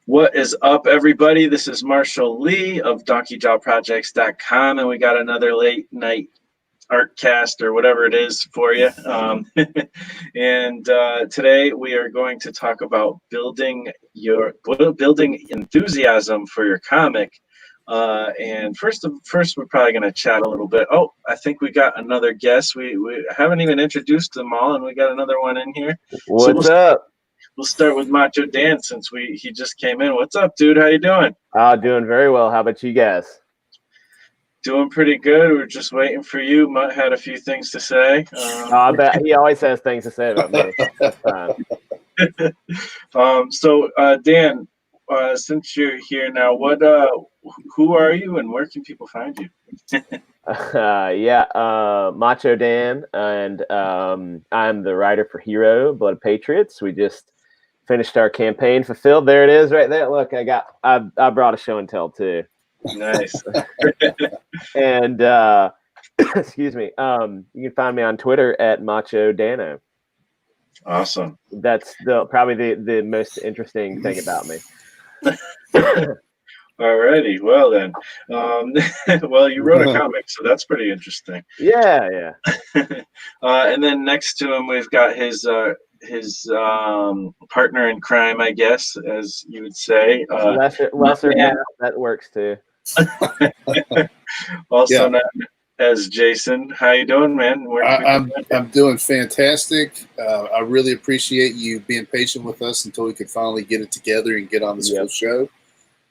What is up, everybody? This is Marshall Lee of DonkeyJawProjects.com, and we got another late night art cast or whatever it is for you. And today we are going to talk about building enthusiasm for your comic. And first, we're probably going to chat a little bit. Oh, I think we got another guest. We haven't even introduced them all, and we got another one in here. What's up? We'll start with Macho Dan since he just came in. What's up, dude? How you doing? Doing very well. How about you guys? Doing pretty good. We're just waiting for you. Mutt had a few things to say. I bet he always has things to say about me. That's fine. So Dan, since you're here now, who are you and where can people find you? Macho Dan, and I'm the writer for HIRO, Blood of Patriots. We just finished our campaign. Fulfilled. There it is, right there. Look, I brought a show and tell too. Nice. And excuse me. You can find me on Twitter at Macho Dano. Awesome. That's probably the most interesting thing about me. Alrighty, well then, well, you wrote a comic, so that's pretty interesting. Yeah. And then next to him, we've got his partner in crime, I guess, as you would say. Lesser half, that works too. Also known as Jason. How you doing, man? I'm doing fantastic. I really appreciate you being patient with us until we could finally get it together and get on this full show.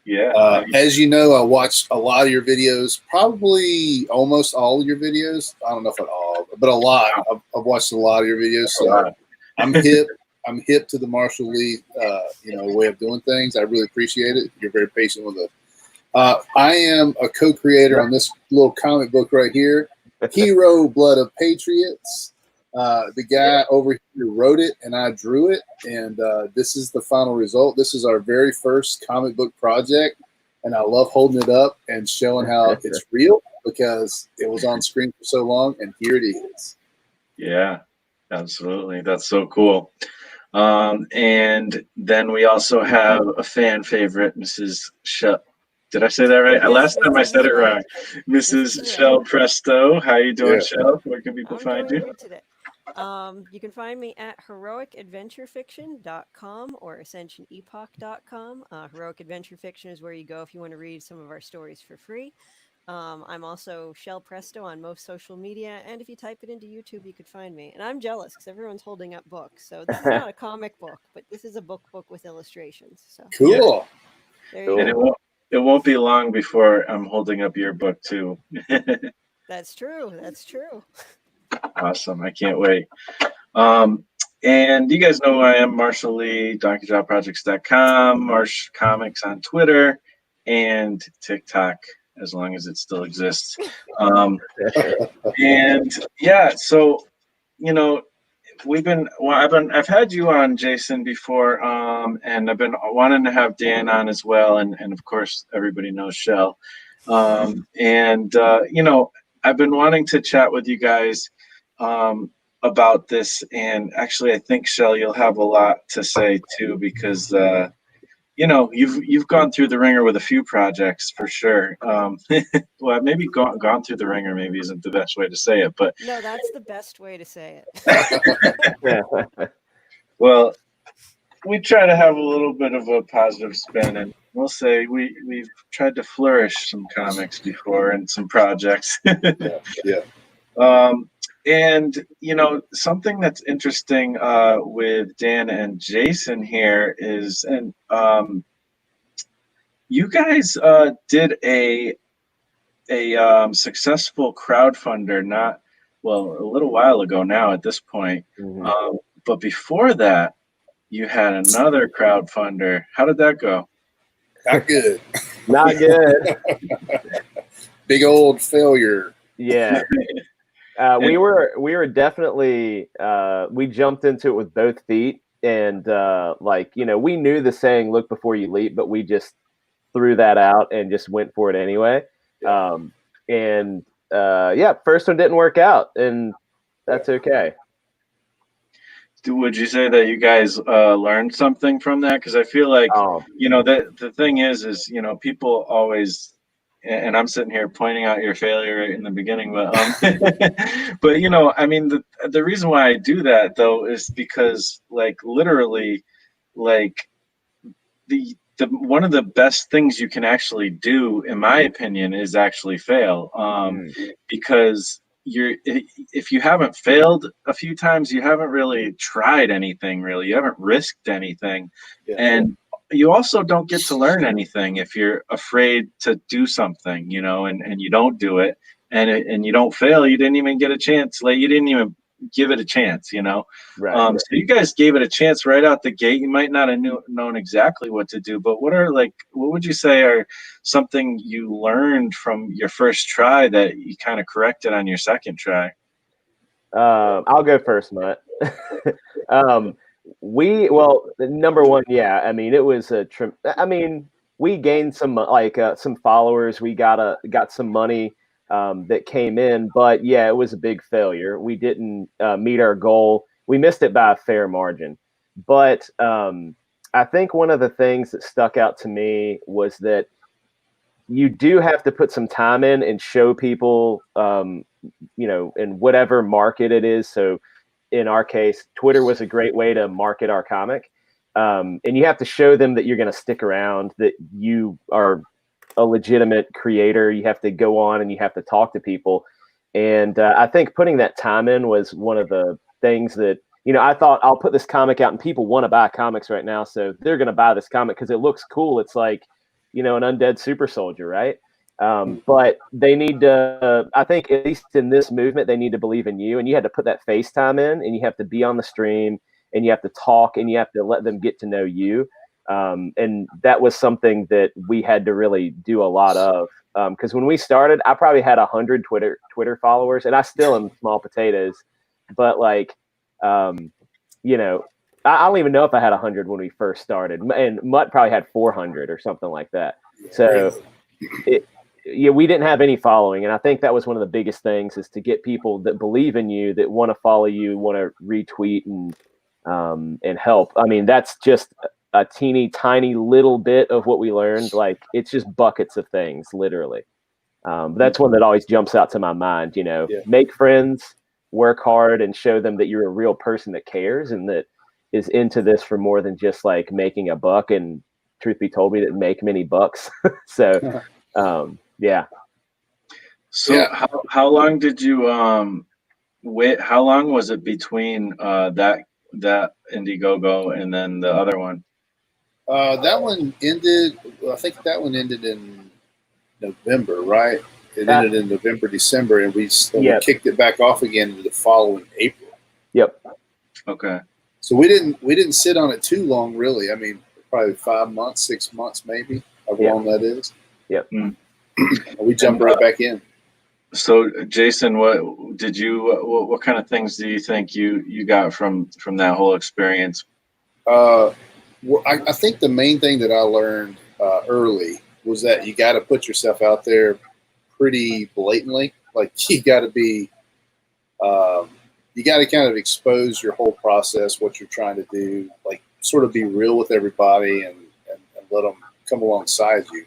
Yeah. As you know, I watched a lot of your videos, probably almost all of your videos. I don't know if at all, but a lot. I've watched a lot of your videos, so I'm hip. I'm hip to the Marshall Lee, way of doing things. I really appreciate it. You're very patient with it. I am a co-creator on this little comic book right here, HIRO, Blood of Patriots. The guy over here wrote it and I drew it, and this is the final result. This is our very first comic book project, and I love holding it up and showing how it's real because it was on screen for so long, and here it is. Yeah, absolutely. That's so cool. And then we also have a fan favorite, Mrs. Shell. Did I say that right? Last time I said it wrong. Mrs. Shell Presto. How you doing, Shell? Where can people find you? Today. You can find me at heroicadventurefiction.com or ascensionepoch.com. Heroic Adventure Fiction is where you go if you want to read some of our stories for free. I'm also Shell Presto on most social media, and if you type it into YouTube, you could find me. And I'm jealous because everyone's holding up books. So this is not a comic book, but this is a book with illustrations. So cool. There you go. It won't be long before I'm holding up your book too. That's true. Awesome. I can't wait. And you guys know who I am, Marshall Lee, DonkeyJawProjects.com, Marsh Comics on Twitter, and TikTok, as long as it still exists. And yeah, so, I've had you on, Jason, before, and I've been wanting to have Dan on as well, and of course everybody knows Shell, and I've been wanting to chat with you guys about this, and actually I think, Shell, you'll have a lot to say too, because you've gone through the ringer with a few projects for sure. Well, maybe gone through the ringer maybe isn't the best way to say it, but no, that's the best way to say it. Well, we try to have a little bit of a positive spin, and we'll say we've tried to flourish some comics before and some projects. And something that's interesting with Dan and Jason here is, and you guys did a successful crowdfunder a little while ago now at this point. Mm-hmm. But before that, you had another crowdfunder. How did that go? Not good. Not good. Big old failure. Yeah. We were definitely we jumped into it with both feet, and we knew the saying "look before you leap," but we just threw that out and just went for it anyway. First one didn't work out, and that's okay. would you say that you guys learned something from that? Because I feel like, Oh, the thing is, people always, and I'm sitting here pointing out your failure right in the beginning, but but I mean, the reason why I do that though is because, like, literally, like, the one of the best things you can actually do, in my opinion, is actually fail. Because if you haven't failed a few times, you haven't really tried anything, really. You haven't risked anything. Yeah. And you also don't get to learn anything if you're afraid to do something, and you don't do it, and you don't fail. You didn't even get a chance. Like, you didn't even give it a chance, right. So you guys gave it a chance right out the gate. You might not have known exactly what to do, but what would you say are something you learned from your first try that you kind of corrected on your second try? I'll go first, Mutt. Number one, yeah. I mean, it was we gained some followers. We got some money that came in, but yeah, it was a big failure. We didn't meet our goal. We missed it by a fair margin. But I think one of the things that stuck out to me was that you do have to put some time in and show people, in whatever market it is. So in our case, Twitter was a great way to market our comic. And you have to show them that you're going to stick around, that you are a legitimate creator. You have to go on and you have to talk to people. And I think putting that time in was one of the things that, I thought, I'll put this comic out and people want to buy comics right now. So they're going to buy this comic because it looks cool. It's like, an undead super soldier, right? But they need to, I think, at least in this movement, they need to believe in you. And you had to put that FaceTime in, and you have to be on the stream, and you have to talk, and you have to let them get to know you. And that was something that we had to really do a lot of. Because when we started, I probably had 100 Twitter followers, and I still am small potatoes. But I don't even know if I had 100 when we first started, and Mutt probably had 400 or something like that. So we didn't have any following, and I think that was one of the biggest things, is to get people that believe in you, that want to follow you, want to retweet and help. I mean, that's just a teeny tiny little bit of what we learned. Like, it's just buckets of things, literally. That's one that always jumps out to my mind. Make friends, work hard, and show them that you're a real person that cares and that is into this for more than just like making a buck. And truth be told, we didn't make many bucks. So yeah. So Yeah. how long did you wait? How long was it between that Indiegogo and then the other one? That one ended. I think that one ended in November, right? It ended in November, December, and we kicked it back off again in the following April. Yep. Okay. So we didn't sit on it too long, really. I mean, probably 5 months, 6 months, maybe. How long that is. Yep. We jumped right back in. So, Jason, what kind of things do you think you got from that whole experience? I think the main thing that I learned early was that you got to put yourself out there pretty blatantly. Like, you got to be, you got to kind of expose your whole process, what you're trying to do, like sort of be real with everybody and let them come alongside you.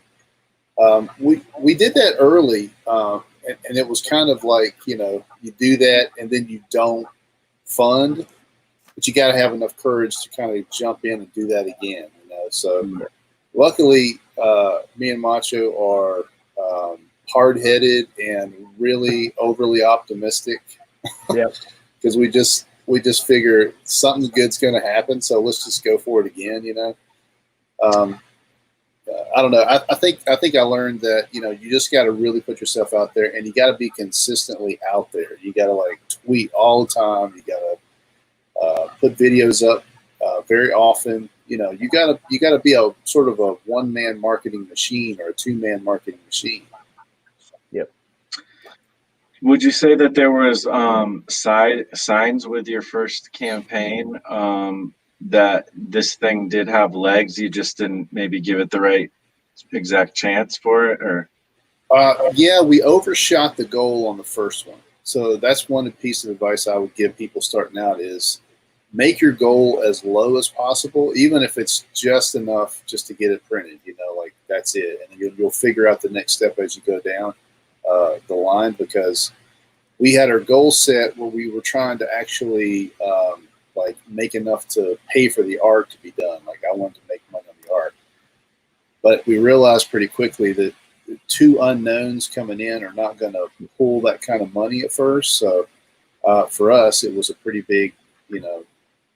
We did that early, and it was kind of like, you do that and then you don't fund, but you got to have enough courage to kind of jump in and do that again. So luckily, me and Mocho are hard-headed and really overly optimistic. Yep. Because we just figure something good's going to happen, so let's just go for it again. I don't know. I think I learned that you just got to really put yourself out there, and you got to be consistently out there. You got to like tweet all the time. You got to put videos up very often. You got to be a sort of a one-man marketing machine or a two-man marketing machine. Yep. Would you say that there was signs with your first campaign that this thing did have legs? You just didn't maybe give it the right exact chance for it, or? Yeah, we overshot the goal on the first one. So that's one piece of advice I would give people starting out is make your goal as low as possible, even if it's just enough just to get it printed, like that's it. And you'll figure out the next step as you go down the line, because we had our goal set where we were trying to actually like make enough to pay for the art to be done. Like I wanted to make money on the art, but we realized pretty quickly that the two unknowns coming in are not going to pull that kind of money at first. So for us, it was a pretty big,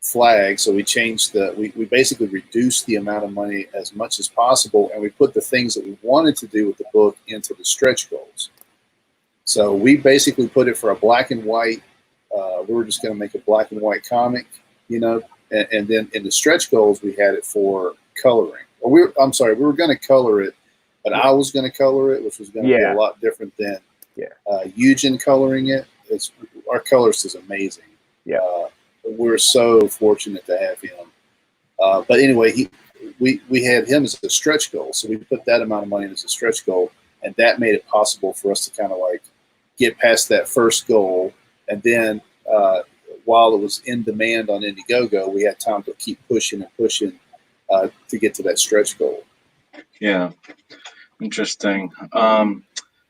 flag. So we changed we basically reduced the amount of money as much as possible, and we put the things that we wanted to do with the book into the stretch goals. So we basically put it for a black and white. We were just going to make a black and white comic, and then in the stretch goals we had it for coloring. Or we were going to color it, but I was going to color it, which was going to be a lot different than Eugen coloring it. Our colorist is amazing. Yeah. We're so fortunate to have him. But anyway, we had him as a stretch goal. So we put that amount of money as a stretch goal, and that made it possible for us to kind of like get past that first goal. And then while it was in demand on Indiegogo, we had time to keep pushing and pushing to get to that stretch goal. Yeah. Interesting.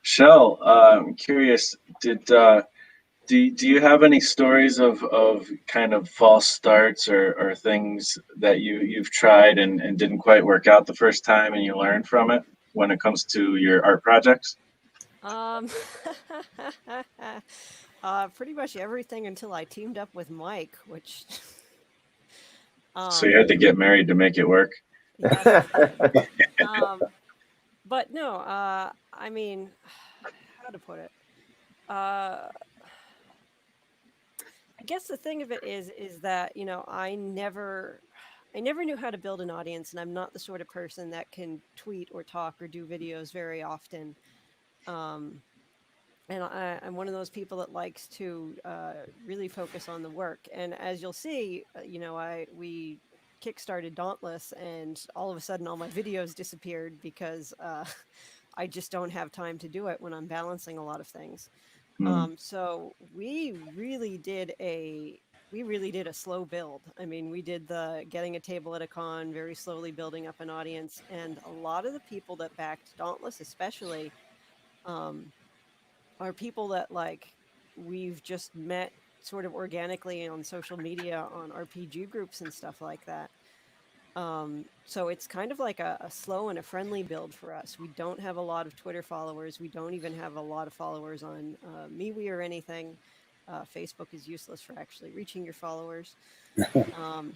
Shell, I'm curious, do you have any stories of kind of false starts or things that you've tried and didn't quite work out the first time and you learned from it when it comes to your art projects? Pretty much everything until I teamed up with Mike, which so you had to get married to make it work? Yeah. But no, I mean, how to put it? I guess the thing of it is that, I never knew how to build an audience, and I'm not the sort of person that can tweet or talk or do videos very often. And I'm one of those people that likes to really focus on the work. And as you'll see, we kickstarted Dauntless, and all of a sudden all my videos disappeared because I just don't have time to do it when I'm balancing a lot of things. So we really did a slow build. I mean, we did the getting a table at a con, very slowly building up an audience, and a lot of the people that backed Dauntless especially are people that like we've just met sort of organically on social media, on RPG groups and stuff like that. So it's kind of like a slow and a friendly build for us. We don't have a lot of Twitter followers. We don't even have a lot of followers on MeWe or anything. Facebook is useless for actually reaching your followers. I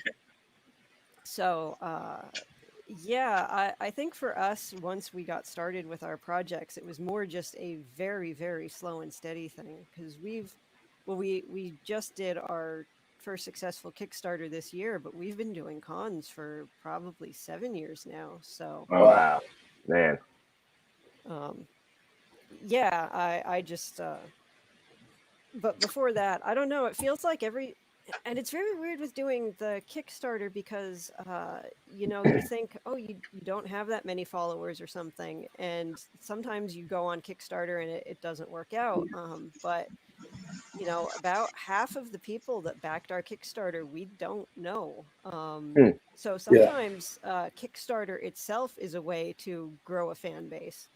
think for us, once we got started with our projects, it was more just a very, very slow and steady thing, because we just did our first successful Kickstarter this year, but we've been doing cons for probably 7 years now. So wow, man. I just but before that, I don't know, it feels like and it's very weird with doing the Kickstarter because you think, oh, you don't have that many followers or something, and sometimes you go on Kickstarter and it doesn't work out. But about half of the people that backed our Kickstarter, we don't know. So sometimes Kickstarter itself is a way to grow a fan base.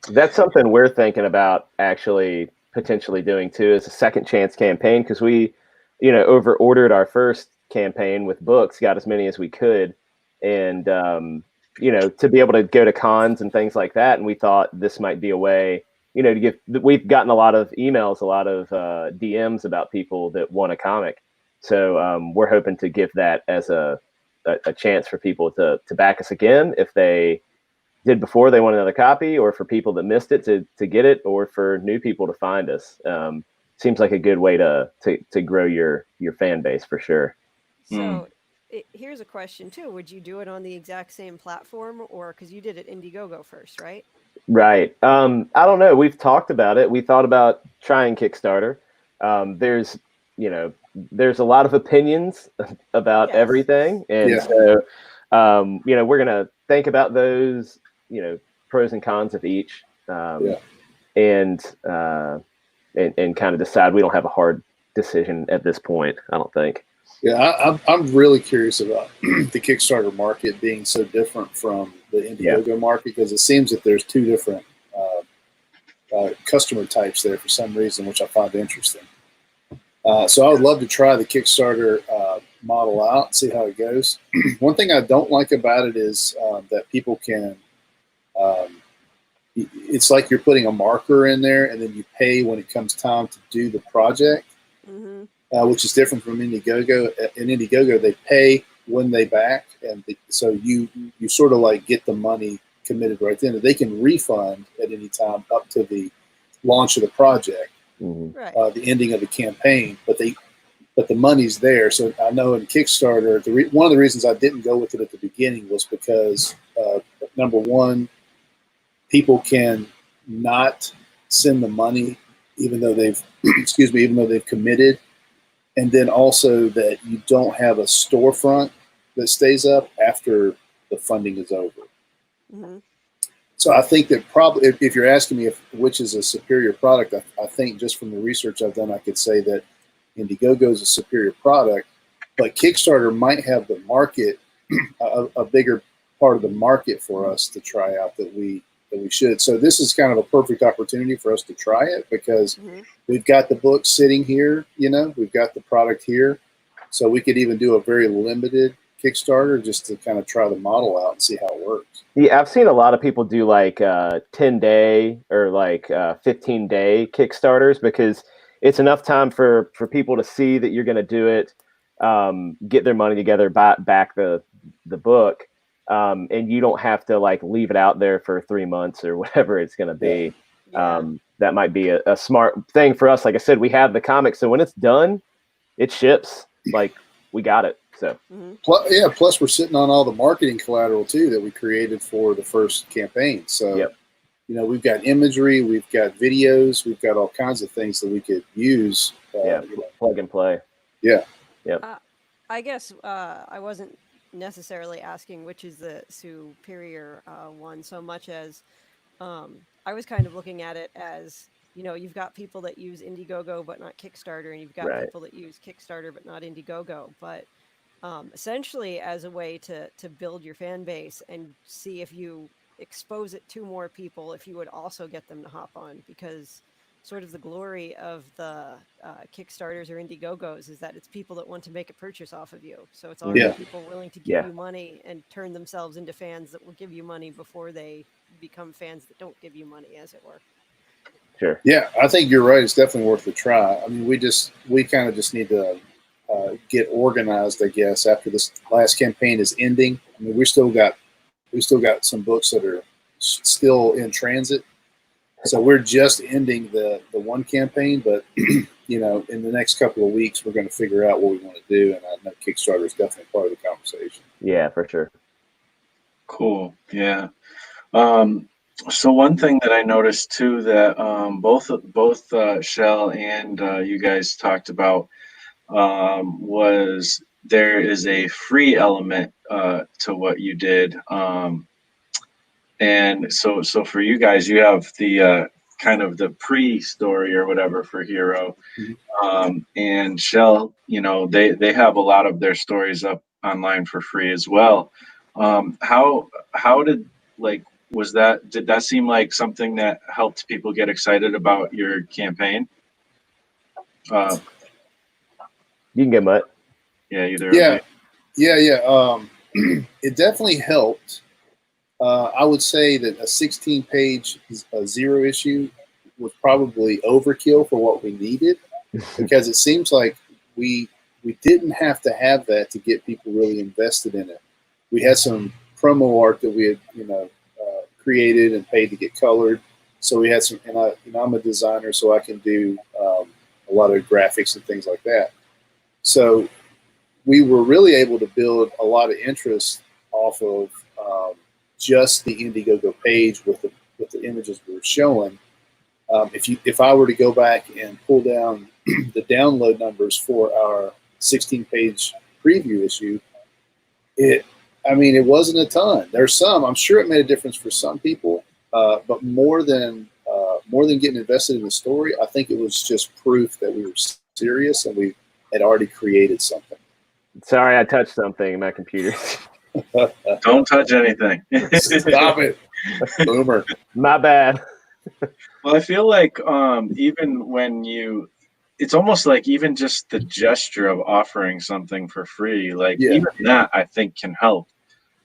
That's something we're thinking about actually potentially doing too, is a second chance campaign, because we, over ordered our first campaign with books, got as many as we could, and to be able to go to cons and things like that. And we thought this might be a way, to give. We've gotten a lot of emails, a lot of DMs about people that want a comic, so we're hoping to give that as a chance for people to back us again if they did before they want another copy, or for people that missed it to get it, or for new people to find us. Seems like a good way to grow your fan base for sure. So here's a question too. Would you do it on the exact same platform, or because you did it Indiegogo first, right? Right. I don't know. We've talked about it. We thought about trying Kickstarter. There's a lot of opinions about everything. And so, we're going to think about those, pros and cons of each, and kind of decide. We don't have a hard decision at this point, I don't think. Yeah, I'm really curious about the Kickstarter market being so different from the Indiegogo market, because it seems that there's two different customer types there for some reason, which I find interesting. So I would love to try the Kickstarter model out and see how it goes. One thing I don't like about it is that people can, it's like you're putting a marker in there and then you pay when it comes time to do the project. Mm-hmm. Which is different from Indiegogo. In Indiegogo, they pay when they back, and so you sort of like get the money committed right then. They can refund at any time up to the launch of the project, right. The ending of the campaign. But the money's there. So I know in Kickstarter, one of the reasons I didn't go with it at the beginning was because number one, people can not send the money even though they've even though they've committed. And then also that you don't have a storefront that stays up after the funding is over. Mm-hmm. So I think that probably, if you're asking me which is a superior product, I think just from the research I've done, I could say that Indiegogo is a superior product, but Kickstarter might have the market, a bigger part of the market for us to try out that we should. So this is kind of a perfect opportunity for us to try it, because we've got the book sitting here, we've got the product here. So we could even do a very limited Kickstarter just to kind of try the model out and see how it works. Yeah, I've seen a lot of people do like 10-day or like 15-day Kickstarters, because it's enough time for people to see that you're going to do it, get their money together, back the book. And you don't have to like leave it out there for 3 months or whatever it's going to be. Yeah. That might be a smart thing for us. Like I said, we have the comics, so when it's done, it ships. Like we got it. So plus we're sitting on all the marketing collateral too that we created for the first campaign. So we've got imagery, we've got videos, we've got all kinds of things that we could use. Plug and play. Yeah. I guess I wasn't necessarily asking which is the superior one so much as I was kind of looking at it as, you've got people that use Indiegogo but not Kickstarter, and you've got people that use Kickstarter but not Indiegogo, but essentially as a way to build your fan base and see if you expose it to more people, if you would also get them to hop on, because sort of the glory of the Kickstarters or Indiegogos is that it's people that want to make a purchase off of you. So it's already people willing to give you money and turn themselves into fans that will give you money before they become fans that don't give you money, as it were. Sure. Yeah, I think you're right. It's definitely worth a try. I mean, we kind of just need to get organized, I guess, after this last campaign is ending. I mean, we still got some books that are still in transit. So we're just ending the one campaign, but in the next couple of weeks, we're going to figure out what we want to do. And I know Kickstarter is definitely part of the conversation. Yeah, for sure. Cool. Yeah. So one thing that I noticed too that both Shell and you guys talked about was there is a free element to what you did. And so for you guys, you have the kind of the pre-story or whatever for HIRO. And Shell, they have a lot of their stories up online for free as well. How did did that seem like something that helped people get excited about your campaign? You can get Mutt. Yeah, either. Yeah. It definitely helped. I would say that a 16-page zero issue was probably overkill for what we needed, because it seems like we didn't have to have that to get people really invested in it. We had some promo art that we had created and paid to get colored, so we had some. And I'm a designer, so I can do a lot of graphics and things like that. So we were really able to build a lot of interest off of just the Indiegogo page with the images we were showing. If I were to go back and pull down the download numbers for our 16-page preview issue, it wasn't a ton. There's some, I'm sure it made a difference for some people, but more than getting invested in the story, I think it was just proof that we were serious and we had already created something. Sorry, I touched something in my computer. Don't touch anything. Stop it, boomer. My bad. Well, I feel like even when it's almost like even just the gesture of offering something for free, like Yeah. even that I think can help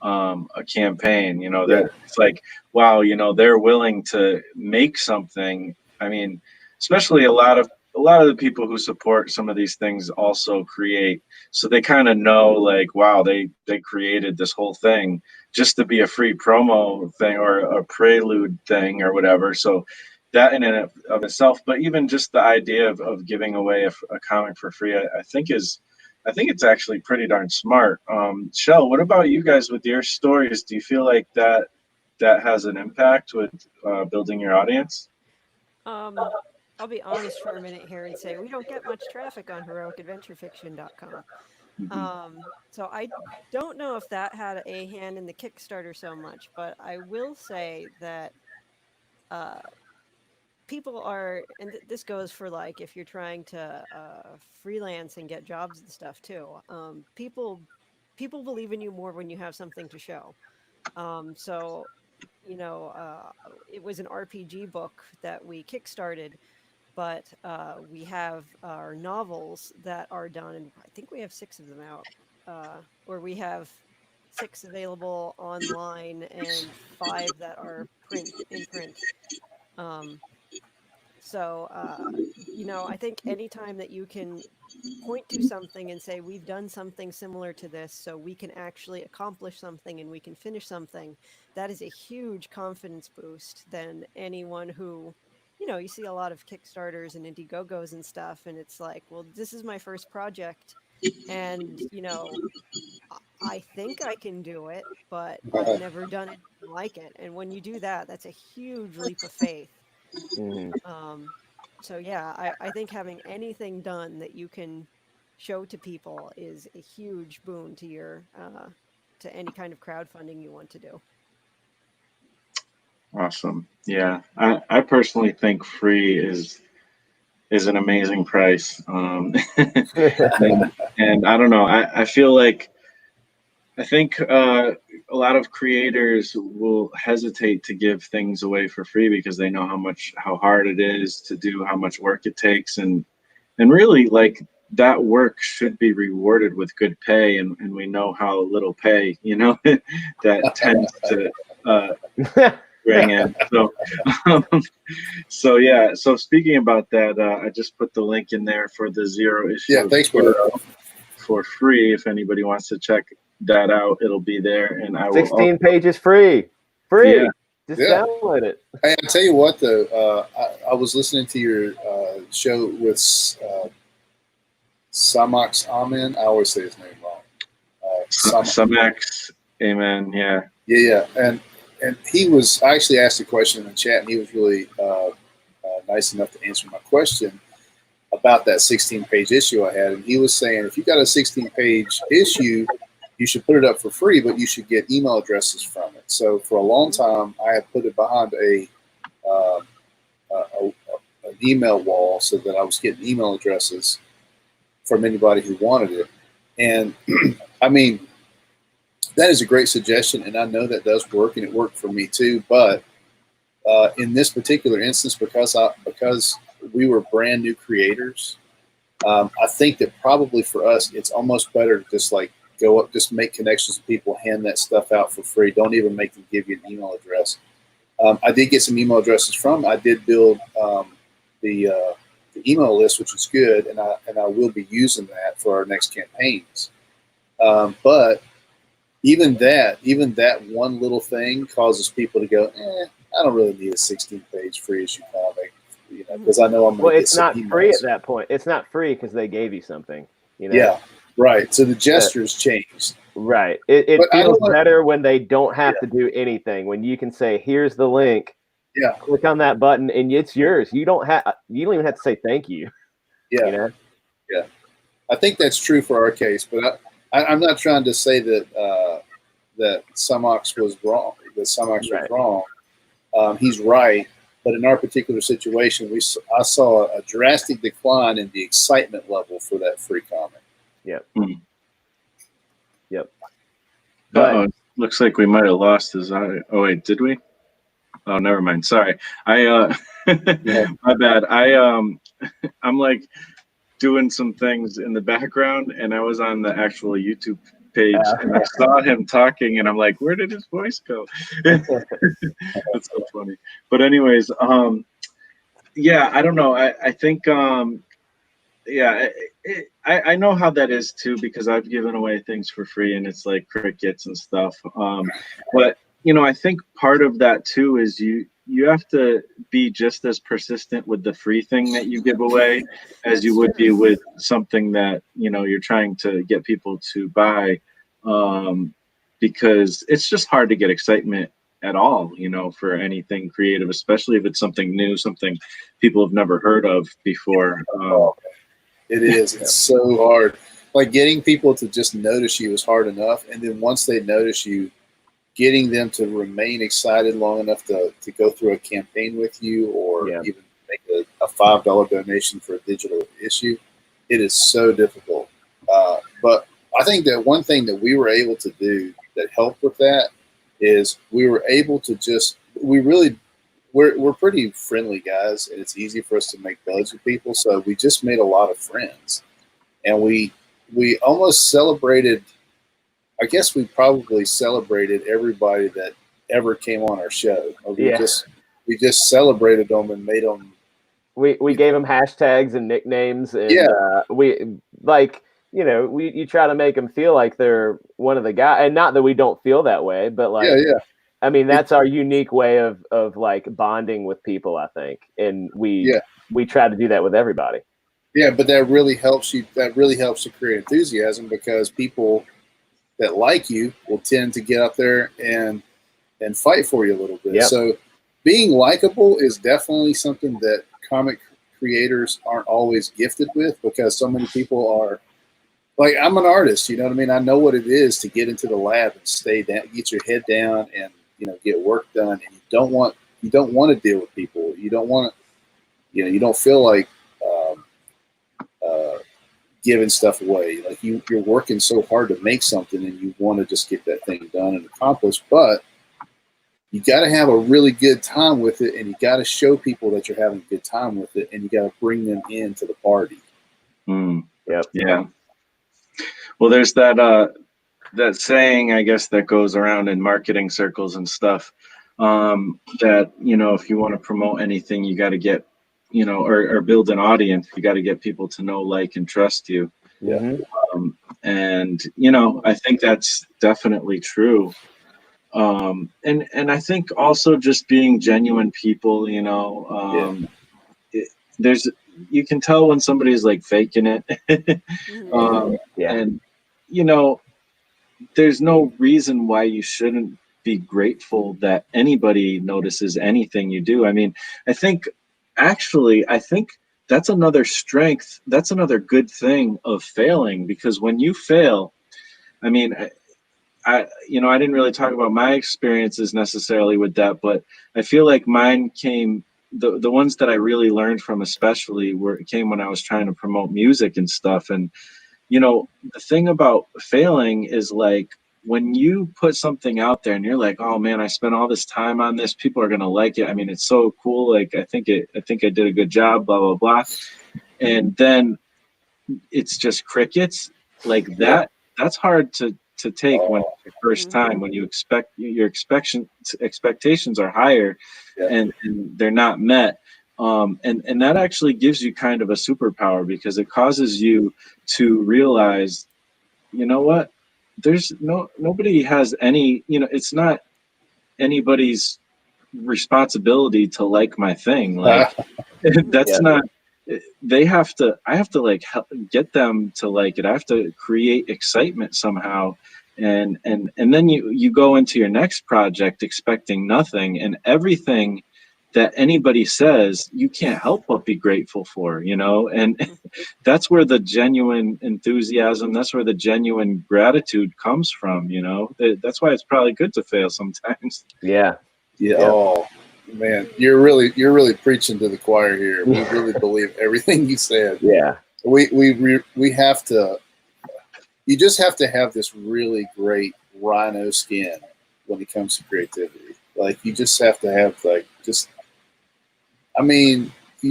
a campaign. You know, that Yeah. it's like, wow, you know, they're willing to make something. I mean, especially a lot of the people who support some of these things also create, so they kind of know, like, wow, they created this whole thing just to be a free promo thing or a prelude thing or whatever. So that in and of itself, but even just the idea of giving away a comic for free, I think it's actually pretty darn smart. Shell, what about you guys with your stories? Do you feel like that has an impact with building your audience? I'll be honest for a minute here and say we don't get much traffic on heroicadventurefiction.com. So I don't know if that had a hand in the Kickstarter so much, but I will say that people are, and this goes for like if you're trying to freelance and get jobs and stuff too. People believe in you more when you have something to show. So you know, it was an RPG book that we kickstarted, but we have our novels that are done, and I think we have 6 of them out, or we have 6 available online and 5 that are in print. So, you know, I think anytime that you can point to something and say, we've done something similar to this, so we can actually accomplish something and we can finish something, that is a huge confidence boost than anyone who, you know, you see a lot of Kickstarters and Indiegogos and stuff, and it's like, well, this is my first project, and, you know, I think I can do it, but I've never done anything like it. And when you do that, that's a huge leap of faith. So yeah, I think having anything done that you can show to people is a huge boon to your to any kind of crowdfunding you want to do. Awesome. Yeah, I personally think free is an amazing price. And I don't know. I feel like I think a lot of creators will hesitate to give things away for free because they know how hard it is to do, how much work it takes, and really, like, that work should be rewarded with good pay, and we know how little pay, you know, that tends to bring in. So so yeah. So speaking about that, I just put the link in there for the 0 issue. Yeah, thanks, brother. For free. If anybody wants to check that out, it'll be there, and I will 16 pages free. Yeah. Just download it. Hey, I'll tell you what, though, I was listening to your show with Samax Amen. I always say his name wrong. Samax Amen. Yeah. And he was, I actually asked a question in the chat, and he was really nice enough to answer my question about that 16-page issue I had. And he was saying, if you got a 16-page issue, you should put it up for free, but you should get email addresses from it. So for a long time, I had put it behind an email wall so that I was getting email addresses from anybody who wanted it. And I mean, that is a great suggestion, and I know that does work, and it worked for me too. But in this particular instance, because we were brand new creators, I think that probably for us, it's almost better to just like go up, just make connections with people, hand that stuff out for free. Don't even make them give you an email address. I did get some email addresses from. I did build the email list, which is good, and I will be using that for our next campaigns. But even that one little thing causes people to go, I don't really need a 16-page free issue comic, you know, because I know I'm going to get some emails. Well, it's not free at that point. It's not free because they gave you something, you know? Yeah, right. So the gestures changed. Right. It feels better when they don't have to do anything. When you can say, "Here's the link." Yeah. Click on that button, and it's yours. You don't even have to say thank you. Yeah. You know? Yeah. I think that's true for our case, but I'm not trying to say that that Samax was wrong. That Samax was wrong. He's right, but in our particular situation, I saw a drastic decline in the excitement level for that free comic. Yeah. But Looks like we might have lost his eye. Oh wait, did we? Oh, never mind. Sorry. My bad. I'm like doing some things in the background, and I was on the actual YouTube page, and I saw him talking, and I'm like, where did his voice go? That's so funny. But anyways, yeah, I don't know. I think yeah, I know how that is too, because I've given away things for free, and it's like crickets and stuff. But I think part of that too is you have to be just as persistent with the free thing that you give away as you would be with something that you're trying to get people to buy, because it's just hard to get excitement at all, for anything creative, especially if it's something new, something people have never heard of before. It is. It's so hard. Like getting people to just notice you is hard enough. And then once they notice you, getting them to remain excited long enough to go through a campaign with you, or even make a $5 donation for a digital issue, it is so difficult. But I think that one thing that we were able to do that helped with that is we were able to we're pretty friendly guys, and it's easy for us to make buds with people. So we just made a lot of friends, and we almost celebrated. I guess we probably celebrated everybody that ever came on our show. We just celebrated them and made them. We gave them hashtags and nicknames, and we you try to make them feel like they're one of the guys, and not that we don't feel that way, but I mean, that's our unique way of like bonding with people, I think. And we try to do that with everybody. Yeah, but that really helps you. That really helps to create enthusiasm, because people that like you will tend to get up there and fight for you a little bit. Yep. So being likable is definitely something that comic creators aren't always gifted with, because so many people are like, I'm an artist, you know what I mean? I know what it is to get into the lab and stay down, get your head down, and get work done. And you don't want to deal with people. You don't want to, you don't feel like giving stuff away. Like you're working so hard to make something, and you want to just get that thing done and accomplished. But you got to have a really good time with it, and you got to show people that you're having a good time with it, and you got to bring them into the party. Yep. Yeah. Well, there's that saying, I guess, that goes around in marketing circles and stuff, that, if you want to promote anything, you got to get, or build an audience, you got to get people to know, like, and trust you. Yeah. And, I think that's definitely true. And I think also just being genuine people, you can tell when somebody's like faking it. And, there's no reason why you shouldn't be grateful that anybody notices anything you do. I mean, I think that's another strength. That's another good thing of failing, because when you fail, I mean, I didn't really talk about my experiences necessarily with that, but I feel like mine came, the ones that I really learned from especially came when I was trying to promote music and stuff. And the thing about failing is, like, when you put something out there and you're like, oh man, I spent all this time on this, people are going to like it. I mean, it's so cool. Like, I think I did a good job, blah, blah, blah. And then it's just crickets like that. That's hard to take when it's your first time, when you expect your expectations are higher and they're not met. And that actually gives you kind of a superpower, because it causes you to realize, what, there's nobody has any, it's not anybody's responsibility to like my thing. Like, that's not, I have to like help get them to like it. I have to create excitement somehow. And then you go into your next project expecting nothing, and everything that anybody says, you can't help but be grateful for, and that's where the genuine enthusiasm, that's where the genuine gratitude comes from, that's why it's probably good to fail sometimes. Yeah. Oh man, you're really preaching to the choir here. We really believe everything you said. Yeah. We have to, you just have to have this really great rhino skin when it comes to creativity. Like, you just have to have, like, you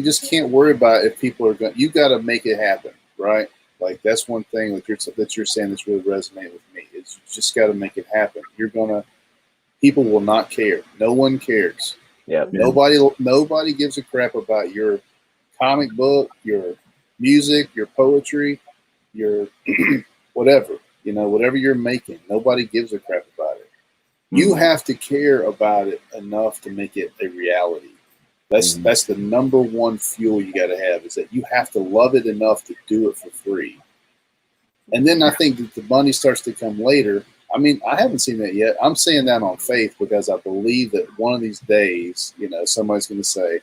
just can't worry about if people are going. You got to make it happen, right? Like, that's one thing that you're saying that's really resonating with me. Is you just got to make it happen. People will not care. No one cares. Yeah. Nobody gives a crap about your comic book, your music, your poetry, your whatever, whatever you're making. Nobody gives a crap about it. You have to care about it enough to make it a reality. That's the number one fuel you got to have, is that you have to love it enough to do it for free. And then I think that the money starts to come later. I mean, I haven't seen that yet. I'm saying that on faith because I believe that one of these days, somebody's going to say,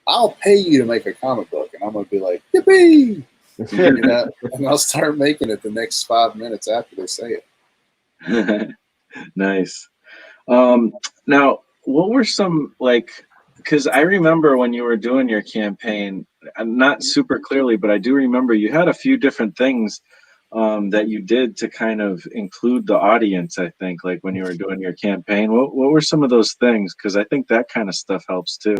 I'll pay you to make a comic book. And I'm going to be like, yippee! And I'll start making it the next 5 minutes after they say it. Nice. Now, what were some, because I remember when you were doing your campaign, not super clearly, but I do remember you had a few different things that you did to kind of include the audience, I think, like when you were doing your campaign. What were some of those things? Because I think that kind of stuff helps too.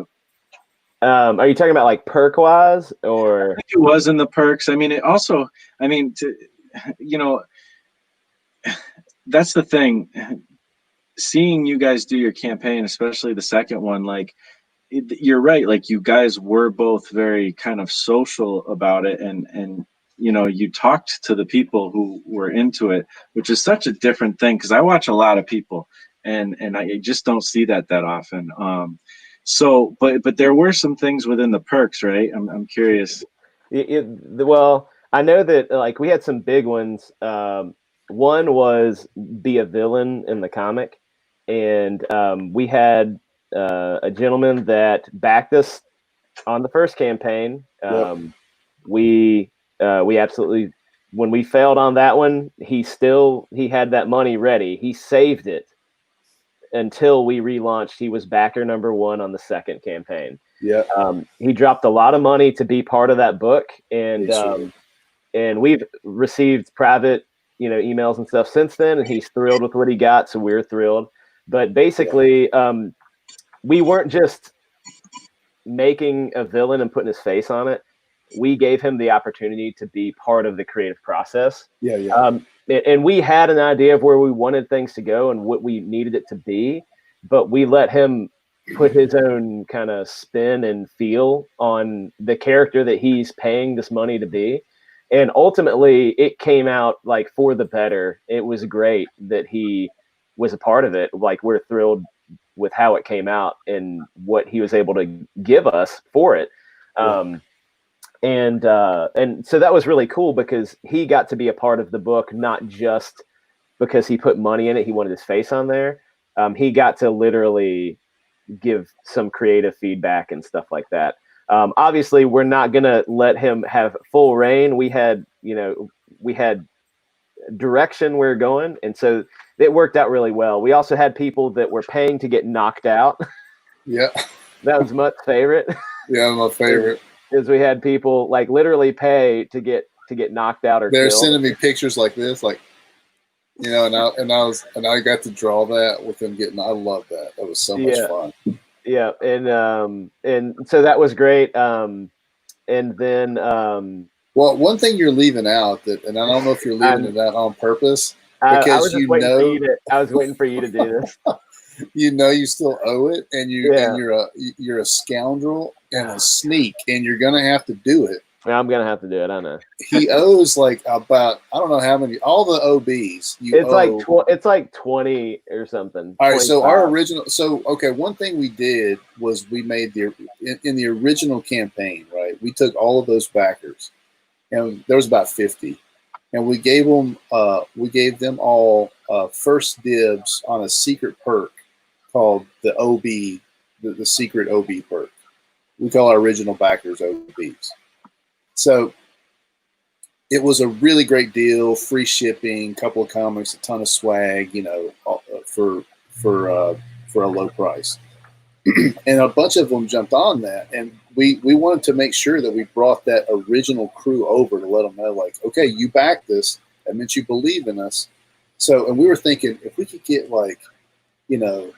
Are you talking about like perk wise, or? I think it was in the perks. I mean, it also, that's the thing. Seeing you guys do your campaign, especially the second one, you're right. Like, you guys were both very kind of social about it, and you talked to the people who were into it, which is such a different thing, because I watch a lot of people, and I just don't see that often. So, but there were some things within the perks, right? I'm curious. Well, I know that, like, we had some big ones. One was be a villain in the comic, and we had a gentleman that backed us on the first campaign. We absolutely, when we failed on that one, he had that money ready. He saved it until we relaunched. He was backer number 1 on the second campaign. Yeah. He dropped a lot of money to be part of that book, and and we've received private, emails and stuff since then, and he's thrilled with what he got, so we're thrilled. But basically, we weren't just making a villain and putting his face on it. We gave him the opportunity to be part of the creative process. And we had an idea of where we wanted things to go and what we needed it to be, but we let him put his own kind of spin and feel on the character that he's paying this money to be. And ultimately, it came out like for the better. It was great that he was a part of it. Like, we're thrilled with how it came out and what he was able to give us for it. And so that was really cool, because he got to be a part of the book, not just because he put money in it, he wanted his face on there. He got to literally give some creative feedback and stuff like that. Obviously, we're not going to let him have full reign. We had direction we're going, and so it worked out really well. We also had people that were paying to get knocked out. Yeah. That was Mutt's favorite. Yeah, my favorite. Is we had people like literally pay to get knocked out or they're killed. sending me pictures like this, like, and I got to draw that with them getting. I love that. That was so much fun. Yeah, and so that was great. And then well, one thing you're leaving out, and I don't know if you're leaving it out on purpose, because I was waiting for you to do this. You still owe it, and you're a scoundrel and a sneak, and you're gonna have to do it. I'm gonna have to do it. I know. He owes like about, I don't know how many, all the OBs. It's like 20 or something. All right, 25. So our original. So okay, one thing we did was we made in the original campaign, right? We took all of those backers, and there was about 50, and we gave them all first dibs on a secret perk called the OB, the secret OB perk. We call our original backers OBs. So it was a really great deal, free shipping, couple of comics, a ton of swag, for a low price. And a bunch of them jumped on that, and we wanted to make sure that we brought that original crew over to let them know, like, okay, you backed this, that meant you believe in us, So, and we were thinking if we could get like, 20%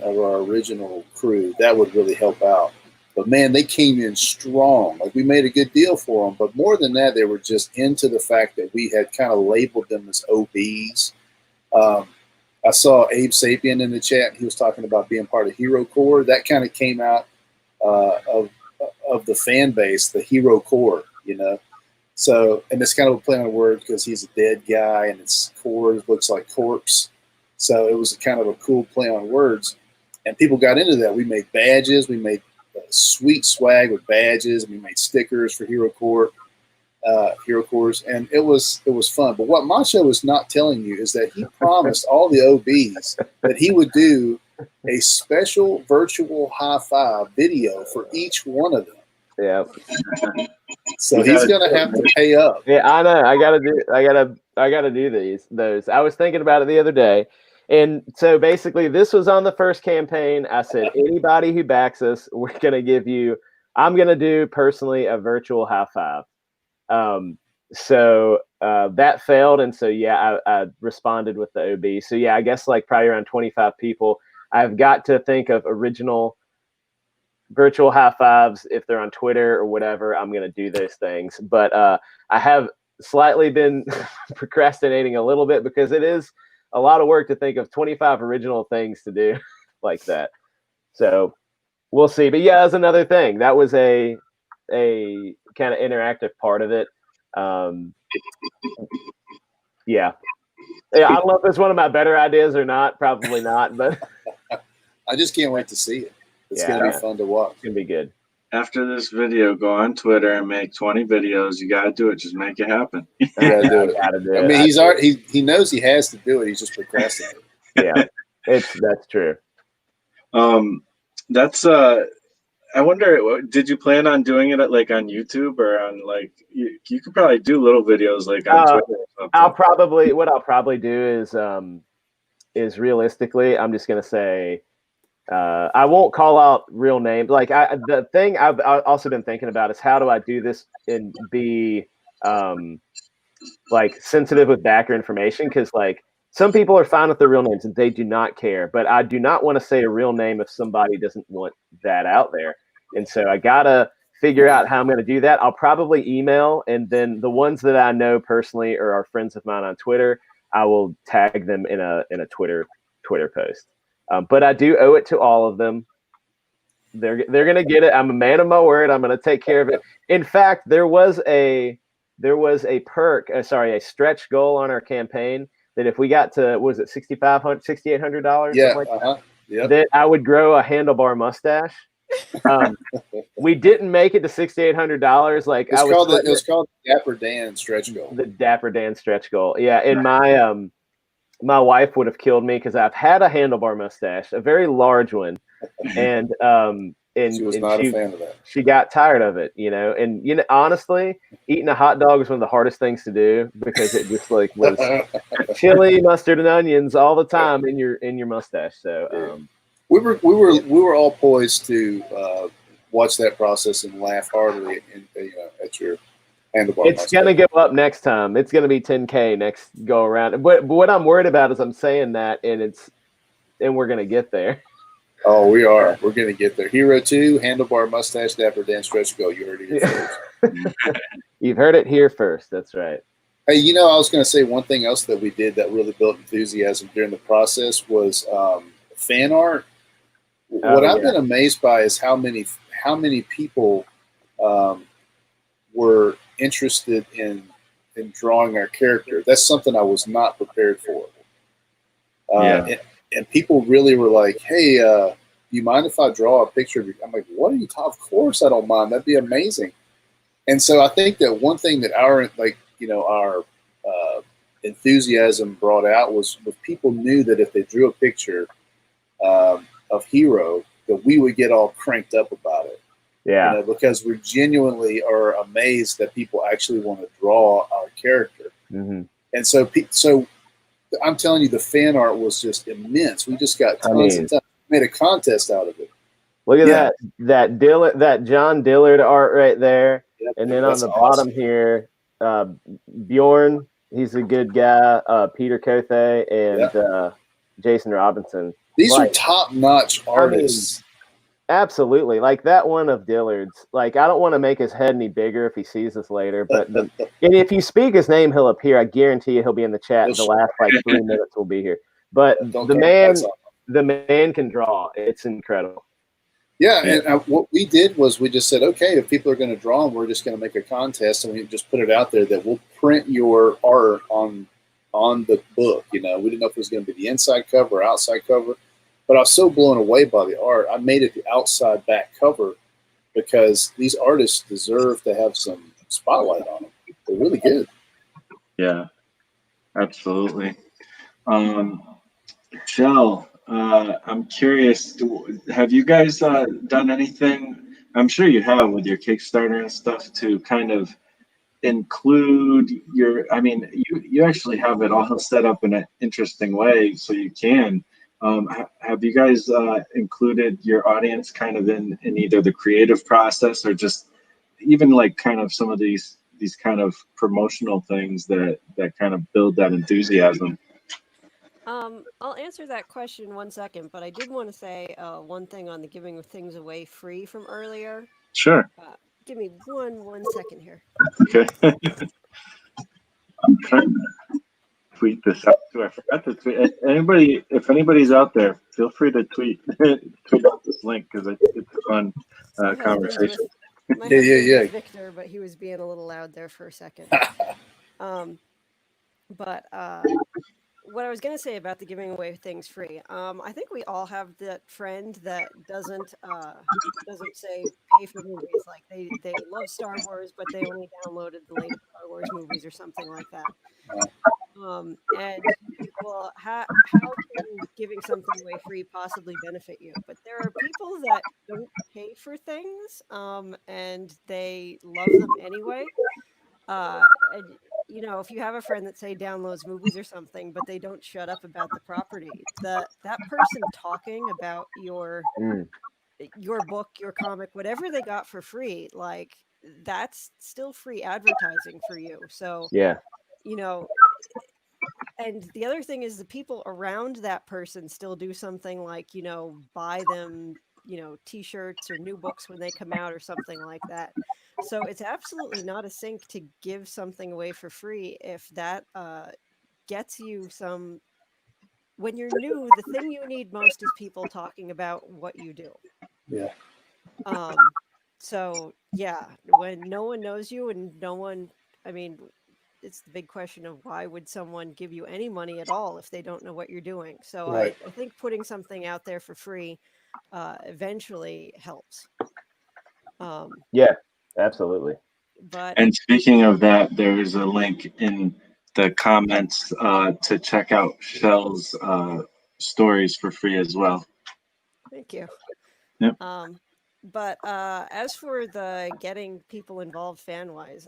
of our original crew, that would really help out. But man, they came in strong. Like we made a good deal for them. But more than that, they were just into the fact that we had kind of labeled them as OBs. I saw Abe Sapien in the chat. He was talking about being part of HIRO Corps. That kind of came out of the fan base, the HIRO Corps, So, and it's kind of a play on words because he's a dead guy and it's Corps looks like corpse. So it was kind of a cool play on words. And people got into that. We made badges. We made sweet swag with badges. And we made stickers for HIRO Corps. And it was fun. But what Mocho is not telling you is that he promised all the OBs that he would do a special virtual high five video for each one of them. Yeah. So he's gonna have to pay up. Yeah, I know. I gotta do those. I was thinking about it the other day. And so basically this was on the first campaign. I said, anybody who backs us, I'm gonna do personally a virtual high five. So that failed, and so I responded with the OB. So I guess like probably around 25 people. I've got to think of original virtual high fives if they're on Twitter or whatever. I'm gonna do those things, but I have slightly been procrastinating a little bit because it is a lot of work to think of 25 original things to do like that. So we'll see. But that's another thing. That was a kind of interactive part of it. I don't know if it's one of my better ideas or not. Probably not, but I just can't wait to see it. It's gonna be fun to watch. It's gonna be good. After this video, go on Twitter and make 20 videos. You gotta do it. Just make it happen. You gotta do it. I mean, he knows he has to do it. He's just procrastinating. Yeah, that's true. I wonder, did you plan on doing it on YouTube or on you could probably do little videos on Twitter or something. What I'll probably do is realistically, I'm just going to say, I won't call out real names. The thing I've also been thinking about is how do I do this and be sensitive with backer information? Because some people are fine with their real names and they do not care, but I do not want to say a real name if somebody doesn't want that out there. And so I gotta figure out how I'm going to do that. I'll probably email, and then the ones that I know personally or are friends of mine on Twitter, I will tag them in a Twitter post. But I do owe it to all of them. They're going to get it. I'm a man of my word. I'm going to take care of it. In fact, there was a stretch goal on our campaign that if we got to, was it $6,800? That I would grow a handlebar mustache. We didn't make it to $6,800. It was called the Dapper Dan stretch goal. The Dapper Dan stretch goal. Yeah, and my wife would have killed me because I've had a handlebar mustache, a very large one, and she was not a fan of that. She got tired of it, And honestly, eating a hot dog was one of the hardest things to do because it just was chili, mustard, and onions all the time in your mustache. So we were all poised to watch that process and laugh heartily at your handlebar. It's gonna go up next time. It's gonna be 10K next go around. But what I'm worried about is I'm saying that and we're gonna get there. Oh, we are. We're going to get there. HIRO 2, handlebar mustache, Dapper Dan stretch goal. You heard it here first. You've heard it here first. That's right. Hey, I was going to say one thing else that we did that really built enthusiasm during the process was fan art. What I've been amazed by is how many people were interested in drawing our character. That's something I was not prepared for. And people really were like, hey, do you mind if I draw a picture of you? I'm like, what are you talking? Of course I don't mind. That'd be amazing. And so I think that one thing that our enthusiasm brought out was people knew that if they drew a picture of HIRO, that we would get all cranked up about it. Yeah. Because we genuinely are amazed that people actually want to draw our character. Mm-hmm. And so I'm telling you, the fan art was just immense. We just got tons and tons. We made a contest out of it. Look at that John Dillard art right there. Yep, and then on the bottom here, Bjorn He's a good guy. Peter Cothe and Jason Robinson. These are top-notch artists. Absolutely. Like that one of Dillard's. Like, I don't want to make his head any bigger if he sees this later, but and if you speak his name, he'll appear. I guarantee you he'll be in the chat. The last like 3 minutes will be here. But the man can draw. It's incredible. Yeah, and what we did was we just said, okay, if people are going to draw them, we're just going to make a contest, and we just put it out there that we'll print your art on the book. You know, we didn't know if it was going to be the inside cover or outside cover, but I was so blown away by the art. I made it the outside back cover because these artists deserve to have some spotlight on them. They're really good. Yeah, absolutely. Shell, I'm curious, have you guys done anything, I'm sure you have with your Kickstarter and stuff, to kind of include your, I mean, you actually have it all set up in an interesting way so you can. Have you guys included your audience kind of in either the creative process or just even like kind of some of these kind of promotional things that kind of build that enthusiasm? I'll answer that question in 1 second, but I did want to say one thing on the giving things away free from earlier. Sure. Give me one second here. Okay. I'm trying to tweet this out too. I forgot to tweet. If anybody's out there, feel free to tweet out this link because it's a fun conversation. Yeah. Victor, but he was being a little loud there for a second. But what I was going to say about the giving away things free, I think we all have that friend that doesn't say pay for movies. Like they love Star Wars, but they only downloaded the latest Star Wars movies or something like that. And well, how can giving something away free possibly benefit you? But there are people that don't pay for things, and they love them anyway. And you know, if you have a friend that say downloads movies or something, but they don't shut up about the property, that person talking about your book, your comic, whatever they got for free, like that's still free advertising for you. So yeah, you know, and the other thing is the people around that person still do something like, you know, buy them, you know, t-shirts or new books when they come out or something like that. So it's absolutely not a sink to give something away for free if that gets you some. When you're new, the thing you need most is people talking about what you do. Yeah. So yeah, when no one knows you and no one, I mean, it's the big question of why would someone give you any money at all if they don't know what you're doing. So Right. I think putting something out there for free eventually helps. Yeah, absolutely. And speaking of that, there's a link in the comments to check out Shell's stories for free as well. Thank you. Yep. But as for the getting people involved fan-wise,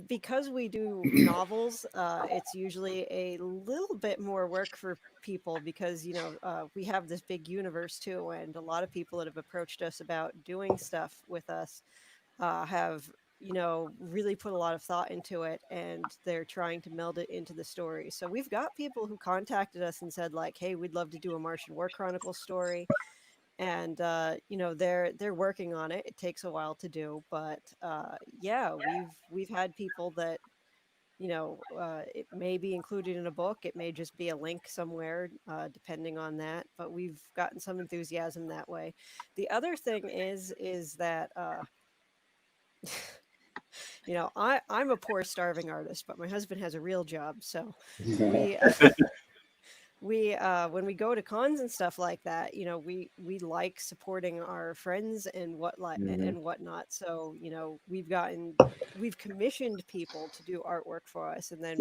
because we do novels, it's usually a little bit more work for people because, you know, we have this big universe too, and a lot of people that have approached us about doing stuff with us have, you know, really put a lot of thought into it, and they're trying to meld it into the story. So we've got people who contacted us and said like, hey, we'd love to do a Martian War Chronicles story. And you know, they're working on it. It takes a while to do, but yeah, we've had people that, you know, it may be included in a book, it may just be a link somewhere, depending on that, but we've gotten some enthusiasm that way. The other thing is that you know, I'm a poor starving artist, but my husband has a real job, so we when we go to cons and stuff like that, you know, we like supporting our friends and and whatnot. So, you know, we've commissioned people to do artwork for us, and then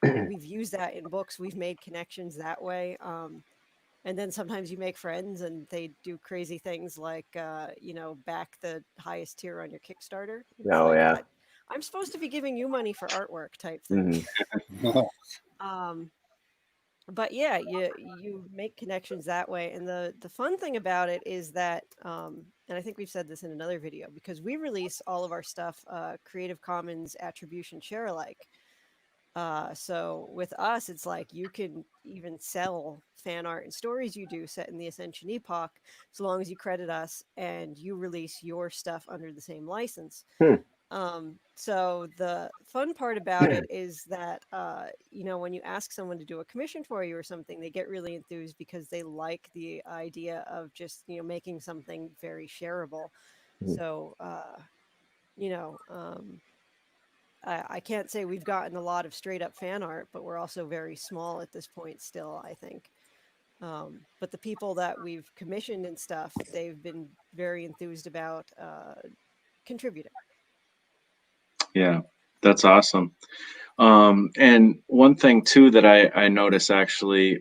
we've used that in books. We've made connections that way. And then sometimes you make friends and they do crazy things like you know, back the highest tier on your Kickstarter. It's Oh, like, yeah. I'm supposed to be giving you money for artwork type thing. But yeah, you make connections that way, and the fun thing about it is that, and I think we've said this in another video, because we release all of our stuff Creative Commons Attribution Share Alike. So with us, it's like you can even sell fan art and stories you do set in the Ascension Epoch, so long as you credit us and you release your stuff under the same license. So the fun part about it is that, you know, when you ask someone to do a commission for you or something, they get really enthused because they like the idea of just, you know, making something very shareable. So, you know, I can't say we've gotten a lot of straight up fan art, but we're also very small at this point still, I think. But the people that we've commissioned and stuff, they've been very enthused about contributing. Yeah, that's awesome. And one thing too that I notice actually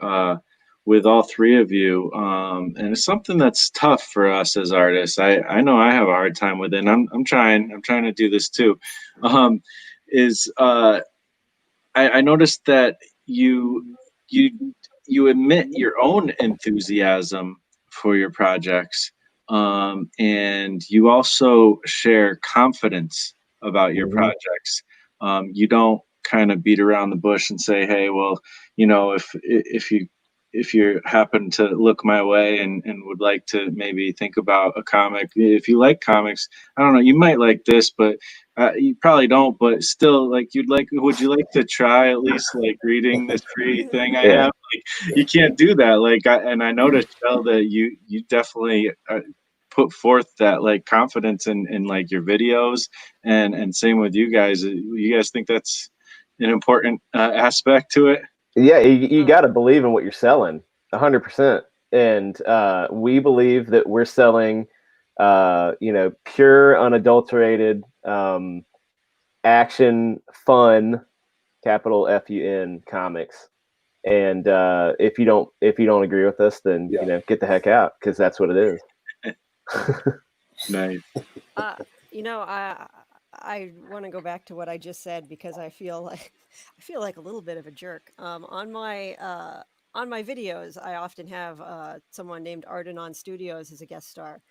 with all three of you, and it's something that's tough for us as artists. I know I have a hard time with it. And I'm trying to do this too. Is I noticed that you you admit your own enthusiasm for your projects, and you also share confidence about your projects. You don't kind of beat around the bush and say, "Hey, well, you know, if you happen to look my way and would like to maybe think about a comic, if you like comics, I don't know, you might like this, but you probably don't, but still, like, would you like to try at least like reading this free thing I have?" Like, you can't do that. Like, and I noticed, Shell, that you definitely put forth that like confidence in like your videos, and same with you guys. You guys think that's an important aspect to it? Yeah, you got to believe in what you're selling, 100%. And we believe that we're selling, you know, pure, unadulterated action, fun, capital FUN comics. And if you don't agree with us, then you know, get the heck out, because that's what it is. Nice. You know, I want to go back to what I just said because I feel like a little bit of a jerk. On my videos, I often have someone named Ardenon Studios as a guest star.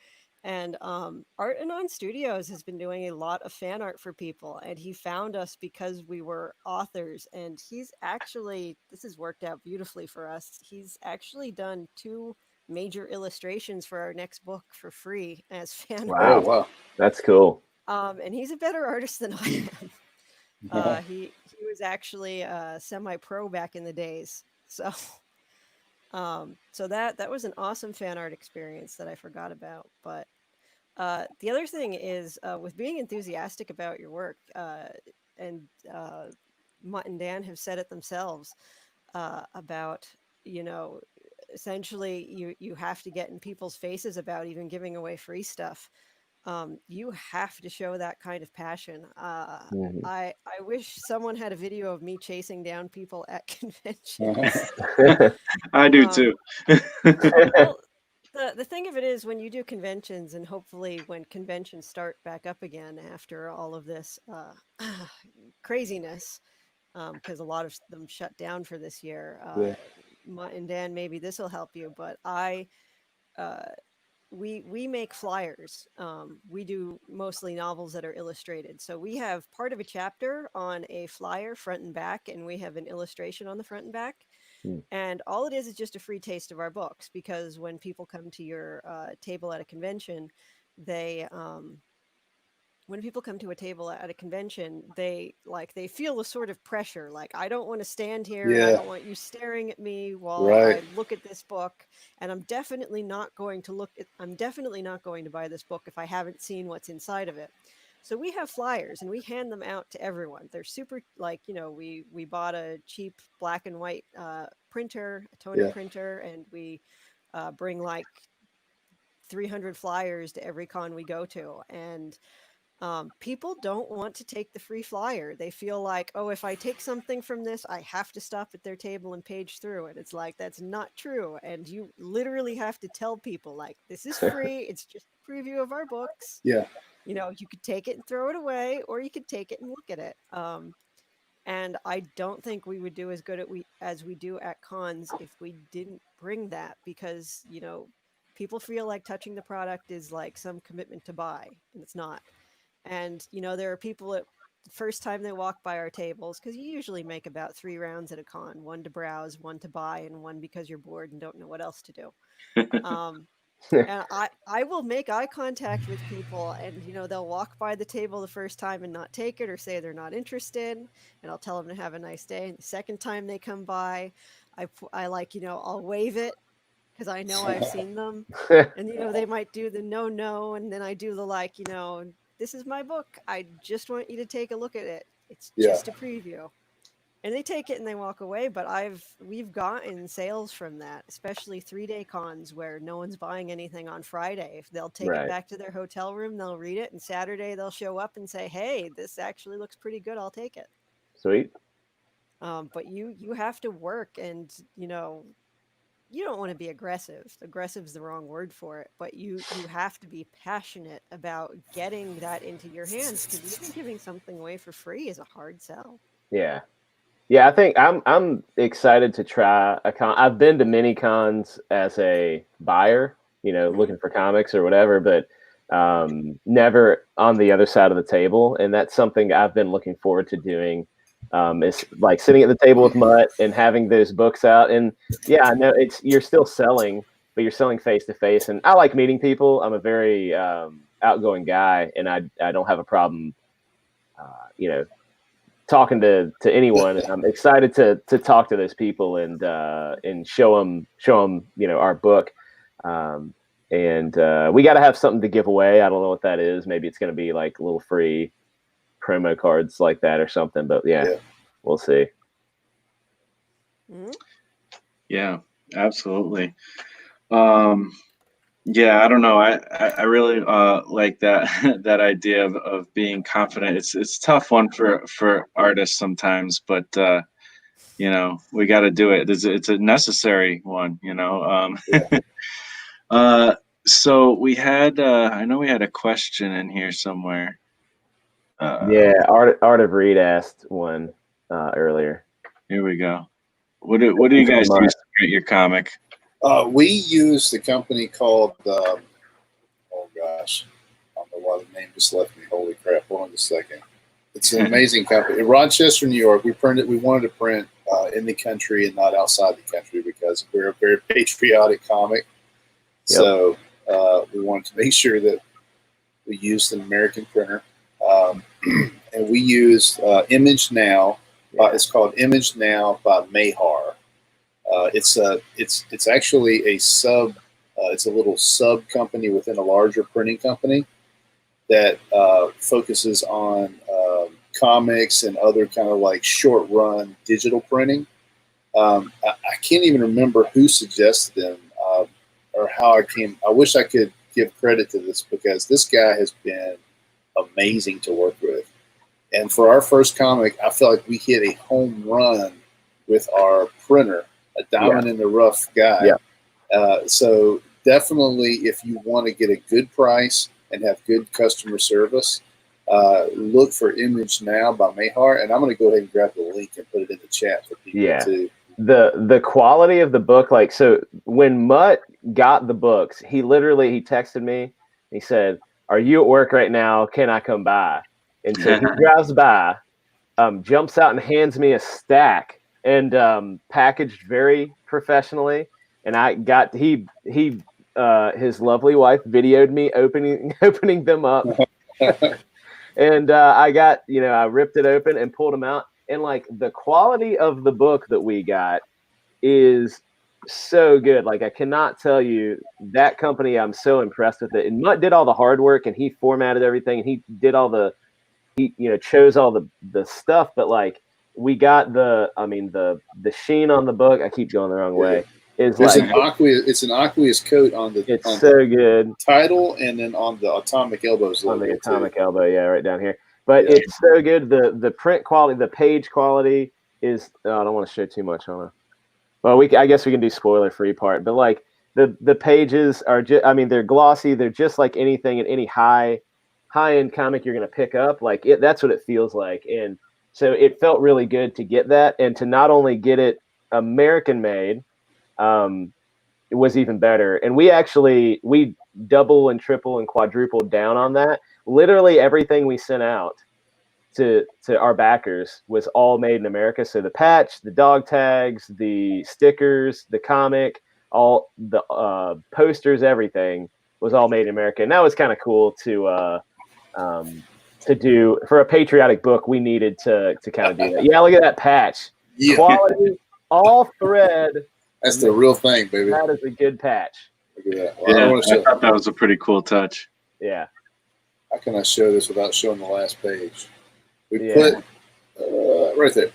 And Ardenon Studios has been doing a lot of fan art for people, and he found us because we were authors. And he's actually, this has worked out beautifully for us. He's actually done 2 major illustrations for our next book for free as fan art. Wow, wow, that's cool. And he's a better artist than I am. He was actually semi-pro back in the days, so so that was an awesome fan art experience that I forgot about. But the other thing is with being enthusiastic about your work, and Mutt and Dan have said it themselves about, you know, essentially you have to get in people's faces about even giving away free stuff. You have to show that kind of passion. I wish someone had a video of me chasing down people at conventions. I do too. Well, the thing of it is, when you do conventions, and hopefully when conventions start back up again after all of this craziness, because a lot of them shut down for this year. And Dan, maybe this will help you, but we make flyers. We do mostly novels that are illustrated. So we have part of a chapter on a flyer front and back, and we have an illustration on the front and back. And all it is just a free taste of our books, because when people come to your table at a convention, they when people come to a table at a convention, they feel a sort of pressure. Like, I don't want to stand here and I don't want you staring at me while I look at this book. And I'm definitely not going to buy this book if I haven't seen what's inside of it. So we have flyers and we hand them out to everyone. They're super, like, you know, we bought a cheap black and white printer, a toner printer, and we bring like 300 flyers to every con we go to. And people don't want to take the free flyer. They feel like, oh, if I take something from this, I have to stop at their table and page through it. It's like, that's not true. And you literally have to tell people, like, this is free. It's just a preview of our books. Yeah. You know, you could take it and throw it away, or you could take it and look at it. And I don't think we would do as good as we do at cons if we didn't bring that, because, you know, people feel like touching the product is like some commitment to buy, and it's not. And, you know, there are people that first time they walk by our tables, because you usually make about 3 rounds at a con, one to browse, one to buy, and one because you're bored and don't know what else to do. And I will make eye contact with people, and they'll walk by the table the first time and not take it or say they're not interested, and I'll tell them to have a nice day. And the second time they come by, I like I'll wave it because I know I've seen them, and they might do the no, and then I do the like this is my book. I just want you to take a look at it. It's just a preview. And they take it and they walk away, but we've gotten sales from that, especially 3-day cons where no one's buying anything on Friday. If they'll take it back to their hotel room, they'll read it, and Saturday they'll show up and say, "Hey, this actually looks pretty good. I'll take it." Sweet. But you have to work, and you don't want to be aggressive. Aggressive is the wrong word for it, but you have to be passionate about getting that into your hands, because even giving something away for free is a hard sell. Yeah. Yeah, I think I'm excited to try a con. I've been to many cons as a buyer, looking for comics or whatever, but never on the other side of the table. And that's something I've been looking forward to doing. Is like sitting at the table with Mutt and having those books out. And yeah, I know you're still selling, but you're selling face to face. And I like meeting people. I'm a very outgoing guy, and I don't have a problem, talking to anyone. I'm excited to talk to those people and show them our book. And we got to have something to give away. I don't know what that is. Maybe it's going to be like little free promo cards like that or something. But yeah. We'll see. Yeah, absolutely. Yeah, I don't know. I really like that that idea of being confident. It's a tough one for artists sometimes, but we got to do it. It's a necessary one, So we had I know we had a question in here somewhere. Art of Reed asked one earlier. Here we go. What do you guys use to print your comic? We use the company called, oh gosh, I don't know why the name just left me. Holy crap, hold on just a second. It's an amazing company. In Rochester, New York, we wanted to print in the country and not outside the country because we're a very patriotic comic. Yep. So we wanted to make sure that we used an American printer. And we used Image Now. It's called Image Now by Mayhar. It's actually it's a little sub company within a larger printing company that focuses on comics and other kind of like short run digital printing. I can't even remember who suggested them or how I came. I wish I could give credit to this because this guy has been amazing to work with. And for our first comic, I felt like we hit a home run with our printer, a diamond in the rough guy. Yeah. So definitely, if you want to get a good price and have good customer service, look for Image Now by Mayhar. And I'm going to go ahead and grab the link and put it in the chat for people too. The quality of the book, like, so when Mutt got the books, he texted me. He said, "Are you at work right now? Can I come by?" And so he drives by, jumps out and hands me a stack and packaged very professionally. And I got his lovely wife videoed me opening them up. And I got, I ripped it open and pulled them out. And like the quality of the book that we got is so good. Like I cannot tell you, that company, I'm so impressed with it. And Mutt did all the hard work and he formatted everything and he did all he chose all the stuff, but like we got the sheen on the book. I keep going the wrong way. It's an aqueous coat on the. It's so good. Title and then on the atomic elbows. On the atomic elbow, yeah, right down here. But it's so good. The print quality, the page quality is. I don't want to show too much on it. Well, I guess we can do spoiler free part, but like the pages are just. I mean, they're glossy. They're just like anything in any high-end comic you're going to pick up. Like that's what it feels like. And so it felt really good to get that, and to not only get it American made, it was even better. And we double and triple and quadrupled down on that. Literally everything we sent out to our backers was all made in America. So the patch, the dog tags, the stickers, the comic, all the posters, everything was all made in America, and that was kind of cool to do for a patriotic book. We needed to kind of do that. Yeah, look at that patch, quality, all thread. That's the real thing, baby. That is a good patch. Look at that. Well, I thought that was a pretty cool touch. Yeah. How can I show this without showing the last page? We put right there.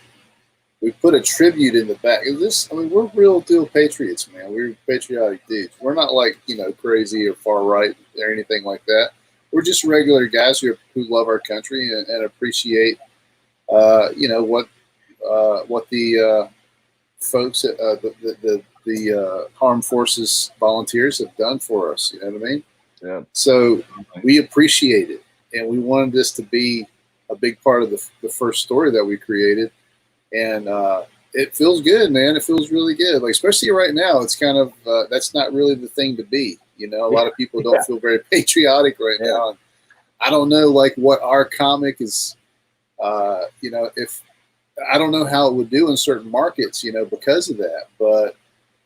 We put a tribute in the back. We're real deal patriots, man. We're patriotic dudes. We're not like, crazy or far right or anything like that. We're just regular guys who love our country and appreciate, what the folks, the armed forces volunteers have done for us. You know what I mean? Yeah. So we appreciate it, and we wanted this to be a big part of the first story that we created. And it feels good, man. It feels really good. Like, especially right now, it's kind of that's not really the thing to be. A lot of people don't feel very patriotic right now. And I don't know, like, what our comic is. If I don't know how it would do in certain markets, because of that. But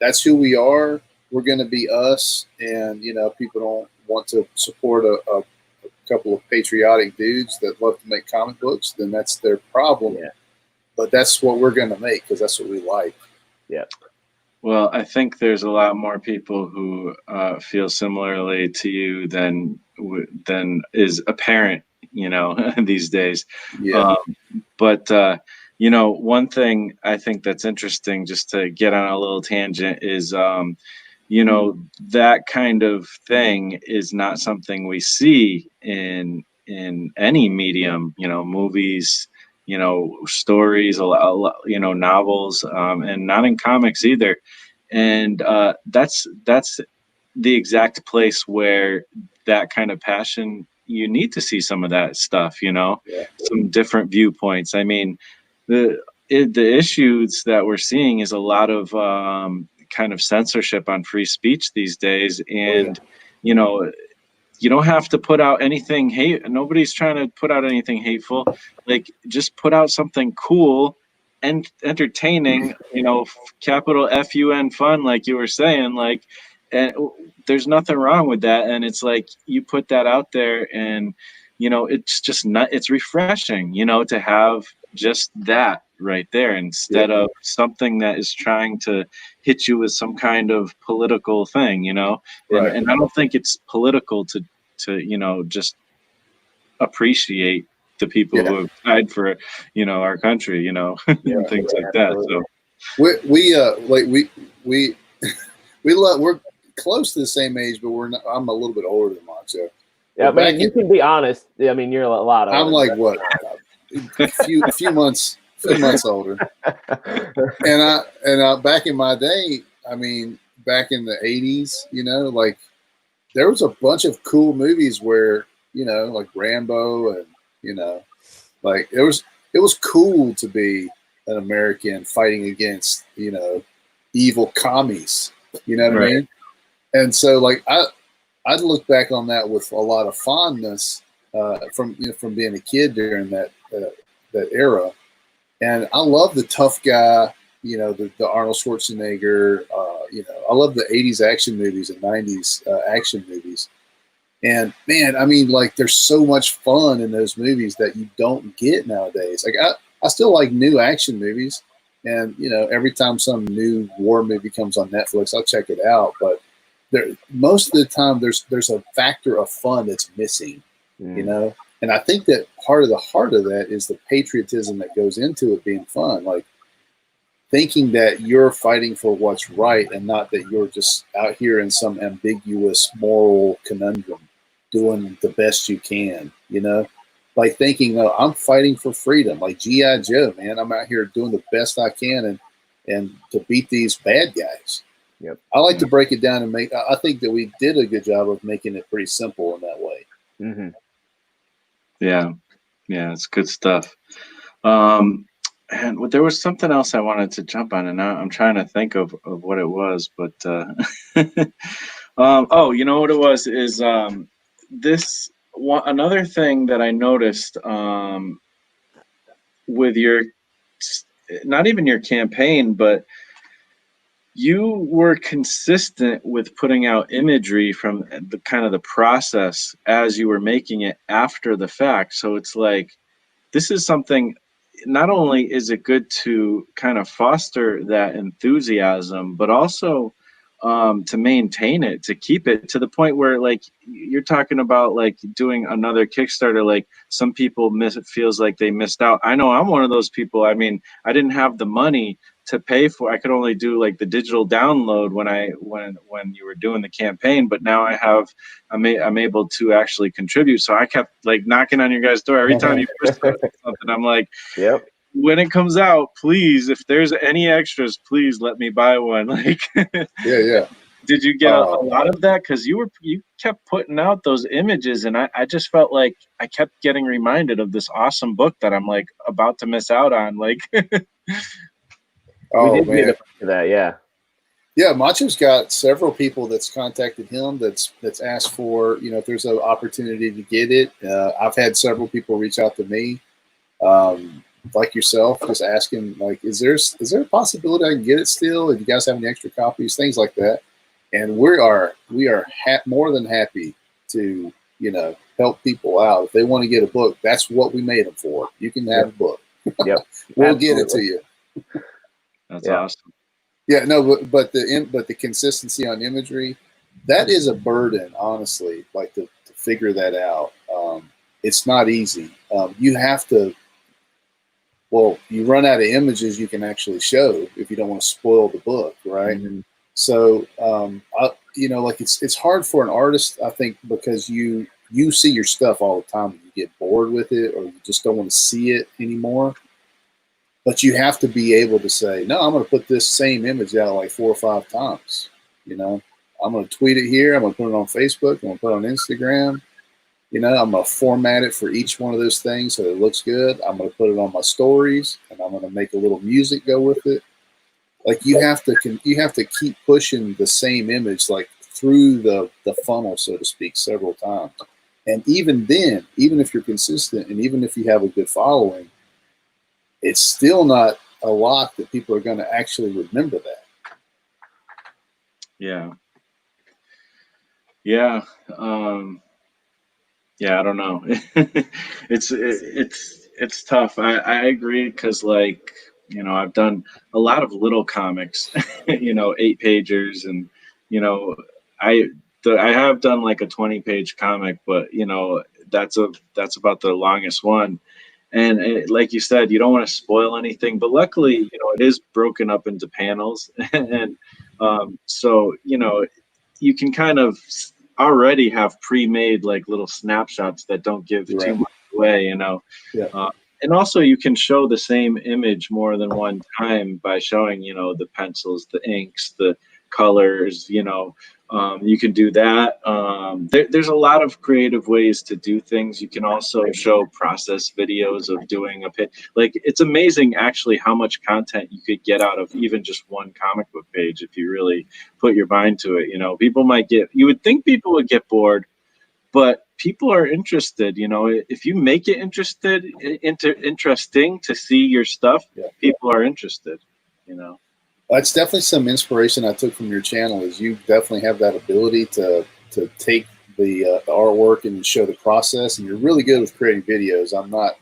that's who we are. We're going to be us. And people don't want to support a couple of patriotic dudes that love to make comic books, then that's their problem. Yeah. But that's what we're going to make because that's what we like. Yeah. Well, I think there's a lot more people who feel similarly to you than is apparent, these days. Yeah. But one thing I think that's interesting, just to get on a little tangent, is that kind of thing is not something we see in any medium, movies, stories, novels, and not in comics either. And that's the exact place where that kind of passion, you need to see some of that stuff, some different viewpoints. I mean, the issues that we're seeing is a lot of kind of censorship on free speech these days. And, you don't have to put out anything nobody's trying to put out anything hateful. Like, just put out something cool and entertaining, capital FUN fun, like you were saying, like, and there's nothing wrong with that. And it's like, you put that out there and, it's just it's refreshing, to have just that right there instead of something that is trying to hit you with some kind of political thing, Right. And I don't think it's political to just appreciate the people who have died for our country, and things like that. So we're close to the same age, but I'm a little bit older than Mocho. Yeah, you can be honest. I mean, you're a lot older. I'm like, what, a few months older. And back in my day, back in the 80s, like, there was a bunch of cool movies where, like Rambo, and like it was cool to be an American fighting against, evil commies. You know what I mean? And so, like, I'd look back on that with a lot of fondness from being a kid during that era. And I love the tough guy, the Arnold Schwarzenegger. I love the 80s action movies and 90s action movies. And man, like, there's so much fun in those movies that you don't get nowadays. Like, I still like new action movies, and every time some new war movie comes on Netflix, I'll check it out. But most of the time, there's a factor of fun that's missing, And I think that part of the heart of that is the patriotism that goes into it being fun, like thinking that you're fighting for what's right and not that you're just out here in some ambiguous moral conundrum doing the best you can, like thinking, no, I'm fighting for freedom, like G.I. Joe, man. I'm out here doing the best I can and to beat these bad guys. Yep. I like to break it down and I think that we did a good job of making it pretty simple in that way. Mm-hmm. Yeah, it's good stuff. And there was something else I wanted to jump on, and I'm trying to think of what it was, but you know what it was is this one, another thing that I noticed with your, not even your campaign, but you were consistent with putting out imagery from the kind of the process as you were making it after the fact. So it's like, this is something, not only is it good to kind of foster that enthusiasm, but also to maintain it, to keep it to the point where, like, you're talking about like doing another Kickstarter, like some people it feels like they missed out. I know I'm one of those people. I mean, I didn't have the money to pay for, I could only do like the digital download when you were doing the campaign, but now I'm able to actually contribute. So I kept like knocking on your guys' door every time you first posted something. I'm like, Yep. when it comes out, please, if there's any extras, please let me buy one. Like, Yeah. did you get a lot of that? Because you kept putting out those images, and I just felt like I kept getting reminded of this awesome book that I'm like about to miss out on. Like, Oh, we did man. get a bunch of that, yeah. Yeah, Macho's got several people that's contacted him that's asked for, you know, if there's an opportunity to get it. I've had several people reach out to me, like yourself, just asking, like, is there a possibility I can get it still? If you guys have any extra copies, things like that. And we are more than happy to, you know, help people out. If they want to get a book, that's what we made them for. You can have a book. Yep. We'll get it to you. that's awesome. Yeah, no, but the consistency on imagery, that is a burden, honestly. Like to figure that out, it's not easy. You have to. Well, you run out of images you can actually show if you don't want to spoil the book, right? Mm-hmm. So, you know, like it's hard for an artist, I think, because you see your stuff all the time and you get bored with it, or you just don't want to see it anymore. But you have to be able to say, no, I'm going to put this same image out like 4 or 5 times. You know, I'm going to tweet it here. I'm going to put it on Facebook. I'm going to put it on Instagram. You know, I'm going to format it for each one of those things so it looks good. I'm going to put it on my stories, and I'm going to make a little music go with it. Like you have to keep pushing the same image like through the funnel, so to speak, several times. And even then, even if you're consistent and even if you have a good following, it's still not a lot that people are going to actually remember that. Yeah. Yeah, I don't know. It's tough. I agree, because like, you know, I've done a lot of little comics, you know, 8-pagers, and you know, I have done like a 20-page comic, but you know, that's about the longest one. And like you said, you don't want to spoil anything, but luckily, you know, it is broken up into panels, and so you know, you can kind of already have pre-made like little snapshots that don't give too much away, you know. Yeah. And also you can show the same image more than one time by showing, you know, the pencils, the inks, the colors, you know. You can do that. There's a lot of creative ways to do things. You can also show process videos of doing a pit. Like, it's amazing actually how much content you could get out of even just one comic book page if you really put your mind to it. You know, you would think people would get bored, but people are interested. You know, if you make it interesting to see your stuff, people are interested, you know. That's definitely some inspiration I took from your channel. Is you definitely have that ability to take the artwork and show the process, and you're really good with creating videos. I'm not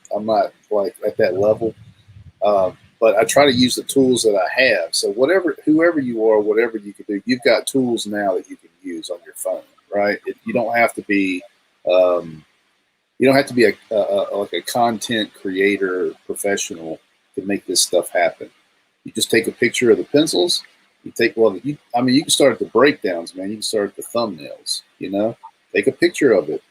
like at that level, but I try to use the tools that I have. So whoever you are, whatever you can do, you've got tools now that you can use on your phone, right? You don't have to be like a content creator professional to make this stuff happen. You just take a picture of the pencils. You can start at the breakdowns, man. You can start at the thumbnails, you know, take a picture of it.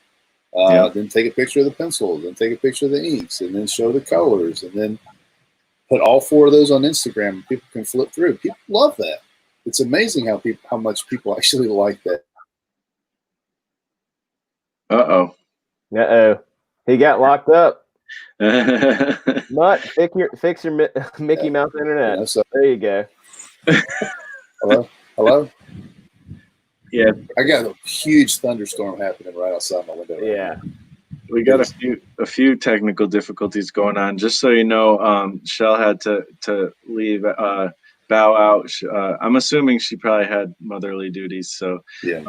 Then take a picture of the pencils, then take a picture of the inks, and then show the colors, and then put all 4 of those on Instagram. People can flip through. People love that. It's amazing how much people actually like that. Uh-oh. He got locked up. Mutt, fix your Mickey Mouse internet. Yeah, so, there you go. Hello. Yeah, I got a huge thunderstorm happening right outside my window. Yeah. we got a few technical difficulties going on. Just so you know, Shell had to leave, bow out. I'm assuming she probably had motherly duties. So Yeah.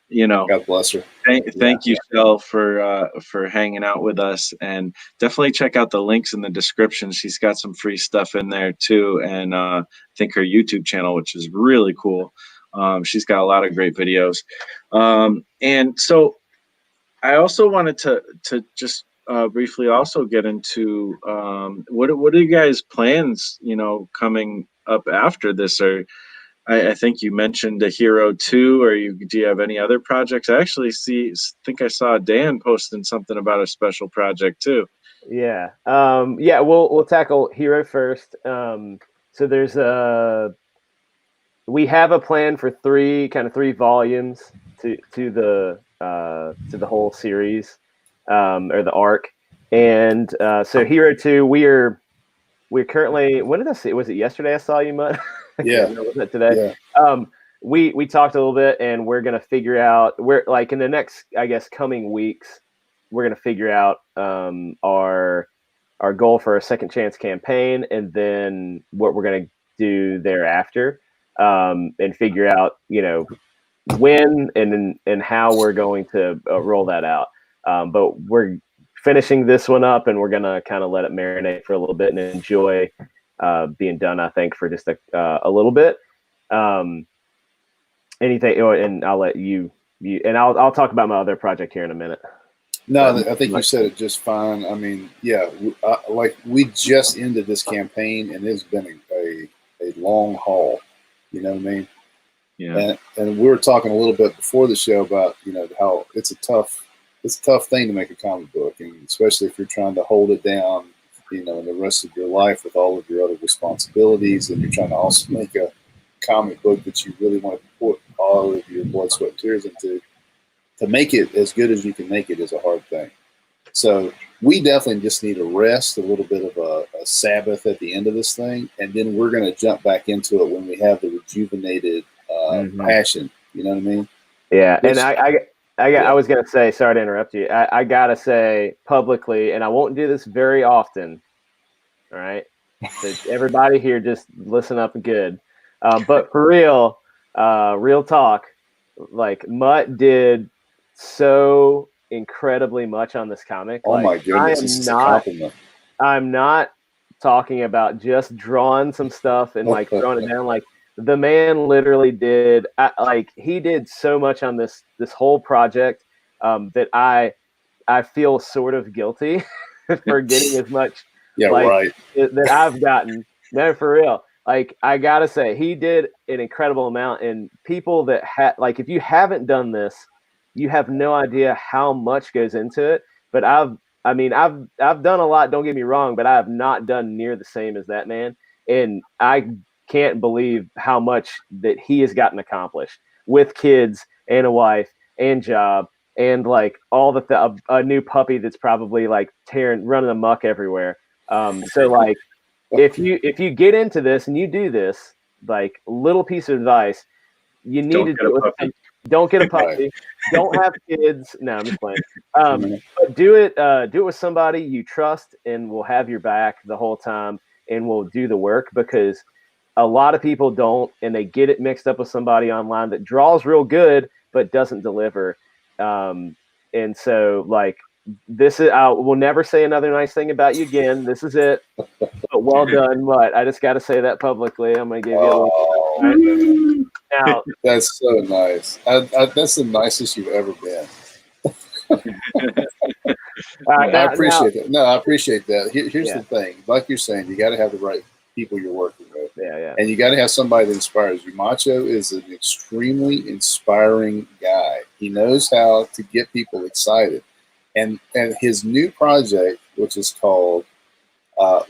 you know, God bless her. Thank you, Shell, for hanging out with us, and definitely check out the links in the description. She's got some free stuff in there too, and I think her YouTube channel, which is really cool. She's got a lot of great videos, and so I also wanted to just briefly also get into what are you guys' plans? You know, coming up after this, or I think you mentioned a HIRO 2, or do you have any other projects? I actually think I saw Dan posting something about a special project too. Yeah. Yeah, we'll tackle HIRO first. So we have a plan for three volumes to the whole series, or the arc. And so HIRO 2, we're currently, when did I see? Was it yesterday I saw you, Mutt? Yeah. Was it today? Yeah. We talked a little bit, and we're gonna figure out, we're like in the next, I guess, coming weeks, we're gonna figure out our goal for a second chance campaign, and then what we're gonna do thereafter, and figure out, you know, when and how we're going to roll that out. But we're finishing this one up, and we're gonna kind of let it marinate for a little bit and enjoy being done, I think, for just a little bit. Anything, and I'll let you and I'll talk about my other project here in a minute. No, I think you said it just fine. I mean, yeah, like we just ended this campaign, and it's been a long haul. You know what I mean? Yeah. And we were talking a little bit before the show about, you know, how it's a tough thing to make a comic book, and especially if you're trying to hold it down, you know, in the rest of your life with all of your other responsibilities, and you're trying to also make a comic book that you really want to put all of your blood, sweat, and tears into. To make it as good as you can make it is a hard thing. So we definitely just need a rest, a little bit of a Sabbath at the end of this thing, and then we're going to jump back into it when we have the rejuvenated passion. You know what I mean? Yeah, and I was gonna say, sorry to interrupt you. I gotta say publicly, and I won't do this very often. All right, so everybody here, just listen up good. But for real, real talk, like Mutt did so incredibly much on this comic. Oh, like, my goodness, this is a compliment. I'm not talking about just drawing some stuff and like throwing it down. Like, the man literally did, he did so much on this whole project, that I feel sort of guilty for getting as much that I've gotten. No, for real. Like, I gotta say, he did an incredible amount, and people that like, if you haven't done this, you have no idea how much goes into it. But I've done a lot, don't get me wrong, but I have not done near the same as that man. And I can't believe how much that he has gotten accomplished with kids and a wife and job, and like all a new puppy that's probably like running amok everywhere. So like, if you get into this and you do this, like, little piece of advice, you need to do it. Don't get a puppy. Don't have kids. No, I'm just playing. But do it with somebody you trust and will have your back the whole time and will do the work, because a lot of people don't, and they get it mixed up with somebody online that draws real good but doesn't deliver. And so, like, this is, I will never say another nice thing about you again. This is it. But well done, Mutt. I just got to say that publicly. I'm going to give you a little. Now, that's so nice. That's the nicest you've ever been. I appreciate that. No, I appreciate that. Here's the thing. Like you're saying, you got to have the right people you're working with. Yeah. And you got to have somebody that inspires you. Macho is an extremely inspiring guy. He knows how to get people excited. And his new project, which is called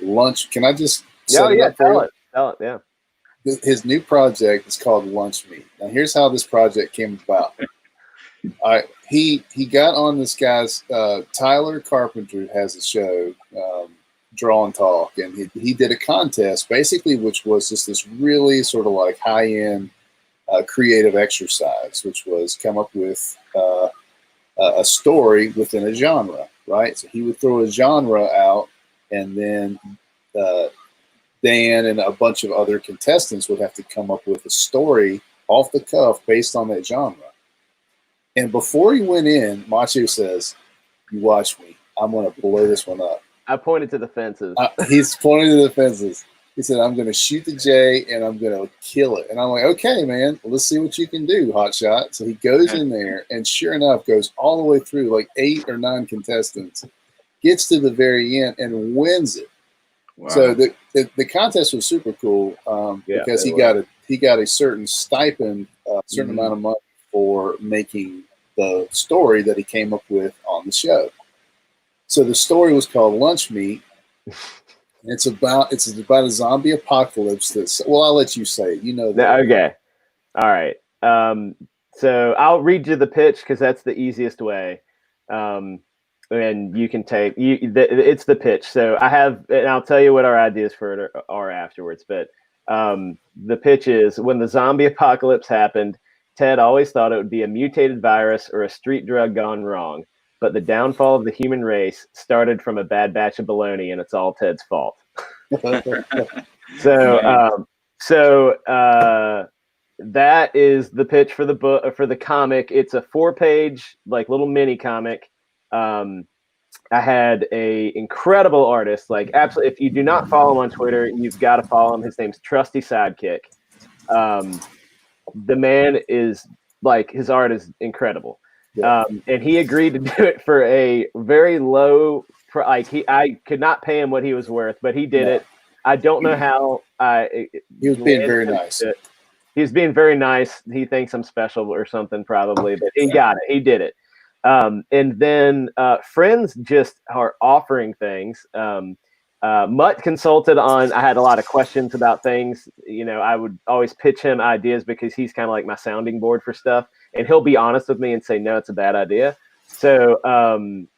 Lunch. Can I just set it up for you? Tell it, yeah. His new project is called Lunch Meat. Now, here's how this project came about. He got on this guy's, Tyler Carpenter has a show, Draw and Talk, and he did a contest, basically, which was just this really sort of like high-end creative exercise, which was come up with a story within a genre, right? So he would throw a genre out, and then Dan and a bunch of other contestants would have to come up with a story off the cuff based on that genre. And before he went in, Macho says, "You watch me. I'm going to blow this one up." I pointed to the fences. He's pointing to the fences. He said, "I'm going to shoot the J and I'm going to kill it." And I'm like, "Okay, man, let's see what you can do, hotshot." So he goes in there and sure enough goes all the way through, like 8 or 9 contestants, gets to the very end and wins it. Wow. So the contest was super cool because he got a certain stipend, a certain amount of money for making the story that he came up with on the show. So the story was called Lunch Meat. It's about a zombie apocalypse. I'll let you say it. You know that. Okay. All right. So I'll read you the pitch because that's the easiest way. And you can take it's the pitch. So and I'll tell you what our ideas for it are afterwards. But the pitch is: when the zombie apocalypse happened, Ted always thought it would be a mutated virus or a street drug gone wrong. But the downfall of the human race started from a bad batch of baloney, and it's all Ted's fault. So that is the pitch for the book, for the comic. It's a 4-page, like, little mini comic. I had a incredible artist, like, absolutely. If you do not follow him on Twitter, you've got to follow him. His name's Trusty Sidekick. The man is, like, his art is incredible. Yeah. And he agreed to do it for a very low, I could not pay him what he was worth, but he did it. I don't know how. He was being very nice. He was being very nice. He thinks I'm special or something, probably, but he got it. He did it. And then friends just are offering things. Mutt consulted on, I had a lot of questions about things. You know, I would always pitch him ideas because he's kind of like my sounding board for stuff. And he'll be honest with me and say, no, it's a bad idea. So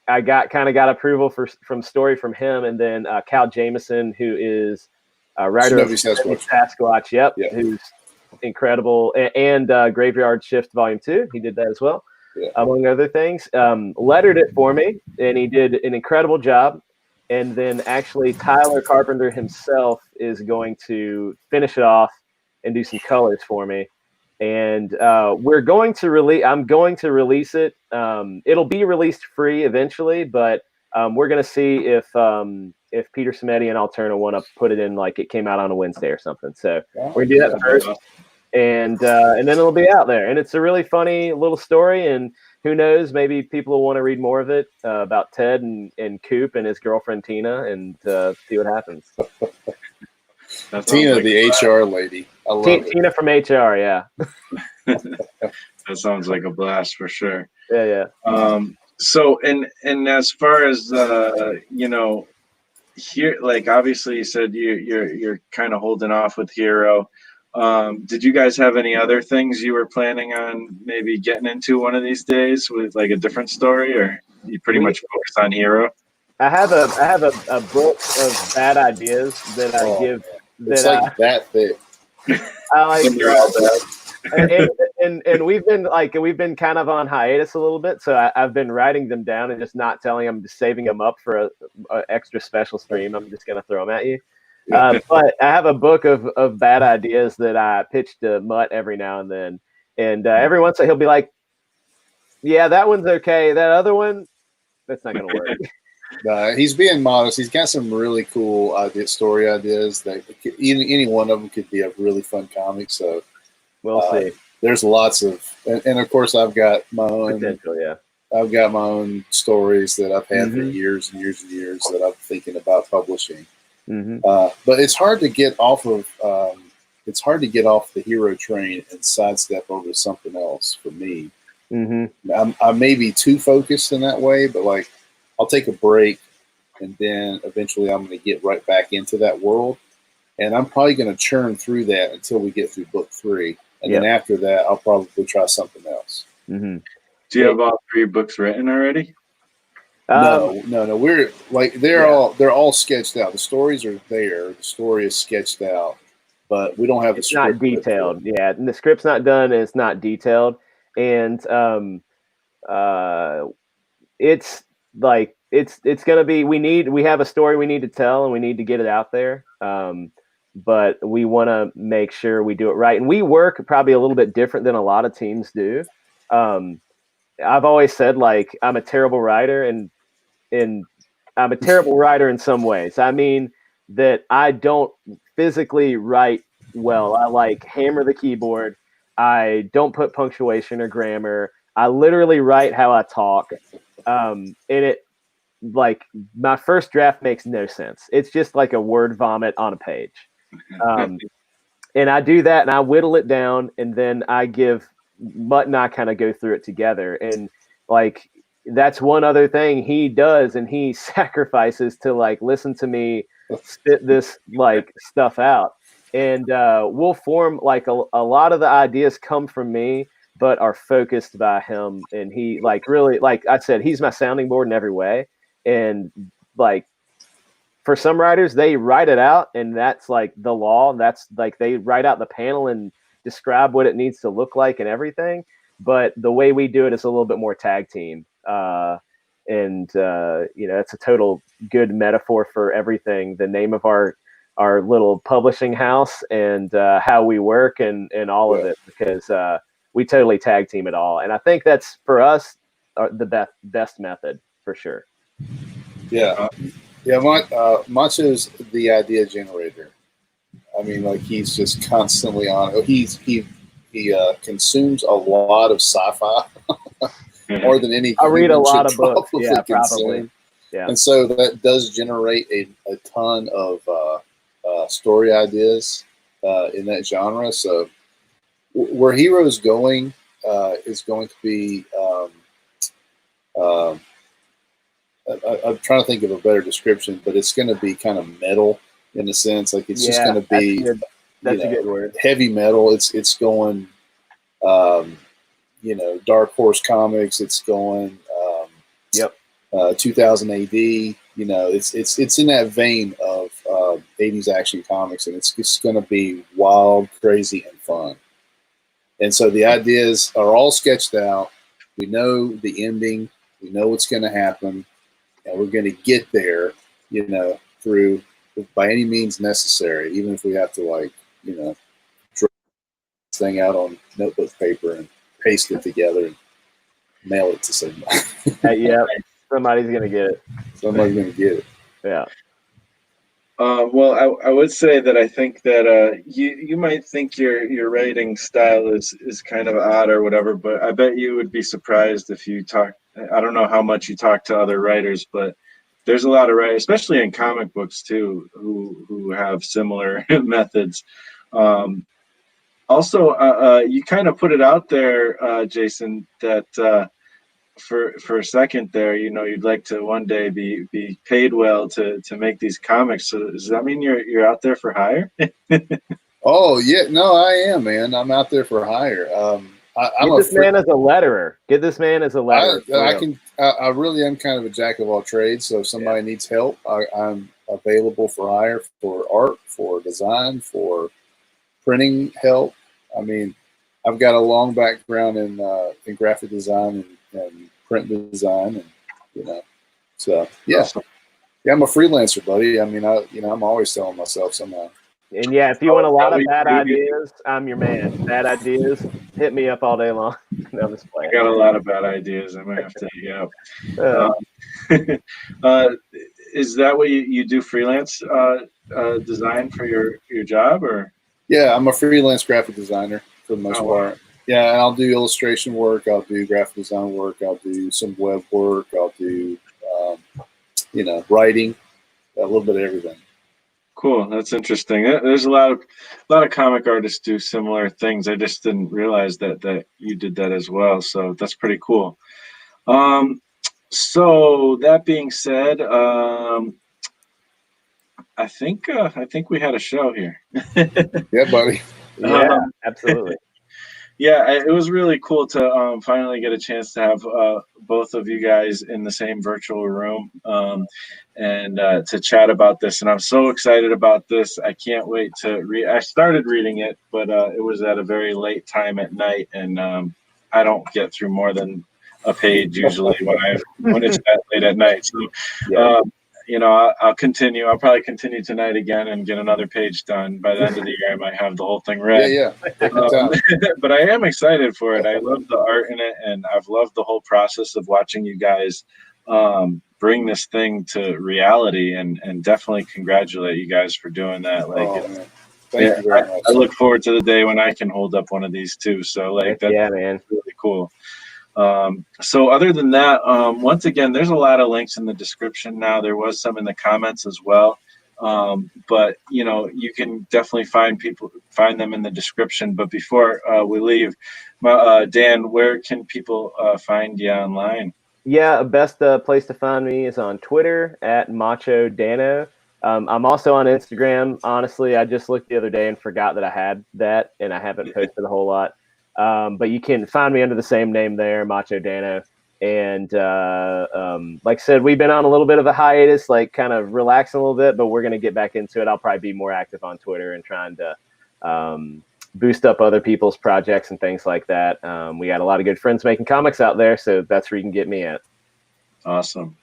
I got approval from story from him. And then Cal Jameson, who is a writer of Sasquatch, yep. Who's incredible. And Graveyard Shift Volume 2. He did that as well, among other things. Lettered it for me, and he did an incredible job. And then actually Tyler Carpenter himself is going to finish it off and do some colors for me. And I'm going to release it. It'll be released free eventually, but we're going to see if Peter Samedi and Alterna want to put it in, like it came out on a Wednesday or something. So we're going to do that first. And then it'll be out there. And it's a really funny little story. And who knows, maybe people will want to read more of it about Ted and Coop and his girlfriend Tina, and see what happens. Tina, the HR lady. I love it. Tina from HR, yeah. That sounds like a blast for sure. Yeah. So, and as far as here, like, obviously you said you're kind of holding off with HIRO. Did you guys have any other things you were planning on maybe getting into one of these days with, like, a different story, or you pretty much focused on HIRO? I have a book of bad ideas that I give. It's like that thick. I like and we've been kind of on hiatus a little bit, so I've been writing them down and just not telling them, just saving them up for a extra special stream. I'm just gonna throw them at you. But I have a book of bad ideas that I pitch to Mutt every now and then, and every once in a while he'll be like, "Yeah, that one's okay. That other one, that's not gonna work." He's being modest. He's got some really cool story ideas that any one of them could be a really fun comic. So we'll see. There's lots of, and of course I've got my own potential. Yeah, I've got my own stories that I've had for years and years and years that I'm thinking about publishing. But it's hard to get off of. It's hard to get off the HIRO train and sidestep over to something else for me. I may be too focused in that way, but like, I'll take a break, and then eventually I'm going to get right back into that world. And I'm probably going to churn through that until we get through book 3. And then after that, I'll probably try something else. Do you have all 3 books written already? No. We're like, they're all sketched out. The stories are there. The story is sketched out, but we don't have the script. It's not detailed. Yeah. And the script's not done, and it's not detailed. And it's like, it's gonna be. We have a story we need to tell, and we need to get it out there. But we want to make sure we do it right, and we work probably a little bit different than a lot of teams do. I've always said, like, I'm a terrible writer, and I'm a terrible writer in some ways. I mean that I don't physically write well. I like hammer the keyboard. I don't put punctuation or grammar. I literally write how I talk. And it, like, my first draft makes no sense. It's just like a word vomit on a page. And I do that, and I whittle it down, and then I give Mutt and I kind of go through it together. And like, that's one other thing he does, and he sacrifices to like listen to me spit this like stuff out. And we'll form like a lot of the ideas come from me, but are focused by him. And he, like, really, like I said, he's my sounding board in every way. And like, for some writers, they write it out, and that's like the law. That's like, they write out the panel and describe what it needs to look like and everything. But the way we do it is a little bit more tag team. And you know, it's a total good metaphor for everything. The name of our little publishing house, and how we work, and all of it, because we totally tag team it all. And I think that's, for us, the best method for sure. Yeah. Mocho's the idea generator. I mean, like, he's just constantly on. He consumes a lot of sci-fi, more than any. I read a lot of books. Yeah, probably. Yeah. And so that does generate a ton of story ideas in that genre. So where HIRO's going is going to be. I'm trying to think of a better description, but it's going to be kind of metal in a sense. Like, it's just going to be that's a good word. Heavy metal. It's going, Dark Horse Comics. It's going, 2000 AD. You know, it's in that vein of 80s action comics, and it's just going to be wild, crazy, and fun. And so the ideas are all sketched out. We know the ending. We know what's going to happen. And we're going to get there, you know, through, by any means necessary, even if we have to, like, you know, draw this thing out on notebook paper and paste it together and mail it to somebody. Yeah, somebody's going to get it. Somebody's going to get it. Yeah. Well, I would say that I think that you might think your writing style is kind of odd or whatever, but I bet you would be surprised if you talk. I don't know how much you talk to other writers, but there's a lot of writers, especially in comic books too, who have similar methods. Also, you kind of put it out there, Jason, that for a second there, you know, you'd like to one day be paid well to make these comics. So does that mean you're out there for hire? Oh yeah, no, I am, man. I'm out there for hire. Get this man as a letterer. Get this man as a letterer. I really am kind of a jack of all trades. So if somebody needs help, I'm available for hire, for art, for design, for printing help. I mean, I've got a long background in graphic design and print design, and you know, so yeah, I'm a freelancer, buddy. I mean, I'm always selling myself somehow. And yeah, if you want a lot of bad ideas, I'm your man. Bad ideas, hit me up all day long. No, I'm just playing. I got a lot of bad ideas. I might have to hit you up. Is that what you do, freelance design for your job, or? Yeah, I'm a freelance graphic designer for the most part. Yeah, and I'll do illustration work. I'll do graphic design work. I'll do some web work. I'll do, writing, a little bit of everything. Cool, that's interesting. There's a lot of comic artists do similar things. I just didn't realize that you did that as well. So that's pretty cool. So that being said, I think we had a show here. Yeah, buddy. Yeah, absolutely. Yeah, it was really cool to finally get a chance to have both of you guys in the same virtual room and to chat about this. And I'm so excited about this. I can't wait to read. I started reading it, but it was at a very late time at night, and I don't get through more than a page usually when it's that late at night. So, Yeah. you know, I'll continue. I'll probably continue tonight again and get another page done. By the end of the year, I might have the whole thing read. Yeah. Take your time. But I am excited for it. I love the art in it, and I've loved the whole process of watching you guys bring this thing to reality, and definitely congratulate you guys for doing that. Like, Man. Thank you very much. I look forward to the day when I can hold up one of these too. So like that's man, really cool. So other than that, once again, there's a lot of links in the description now. There was some in the comments as well. But you know, you can definitely find them in the description. But before we leave, Dan, where can people find you online? Yeah, best place to find me is on Twitter at Mocho Dano. I'm also on Instagram. Honestly, I just looked the other day and forgot that I had that, and I haven't posted a whole lot. But you can find me under the same name there, Macho Dano. And like I said, we've been on a little bit of a hiatus, like kind of relaxing a little bit, but we're going to get back into it. I'll probably be more active on Twitter and trying to boost up other people's projects and things like that. We got a lot of good friends making comics out there, so that's where you can get me at. Awesome.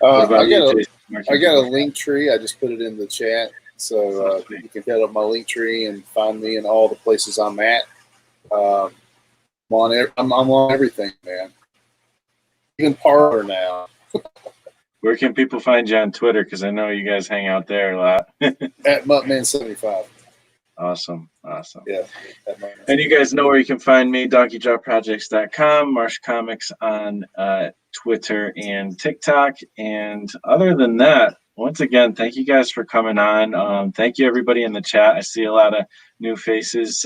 I got a link tree. I just put it in the chat, so you can head up my link tree and find me in all the places I'm at. I'm on everything, man. Even Parler now. Where can people find you on Twitter? Because I know you guys hang out there a lot. At Mutt Man 75. Awesome. Yeah. And you guys know where you can find me, DonkeyJawProjects.com, Marsh Comics on Twitter and TikTok. And other than that, once again, thank you guys for coming on. Thank you, everybody in the chat. I see a lot of new faces,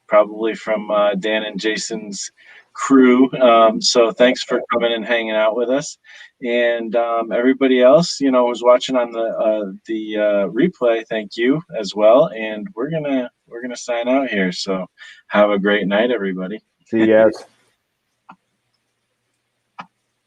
probably from Dan and Jason's crew. So thanks for coming and hanging out with us. And everybody else, you know, who's watching on the replay, thank you as well. And we're gonna sign out here. So have a great night, everybody. See you guys.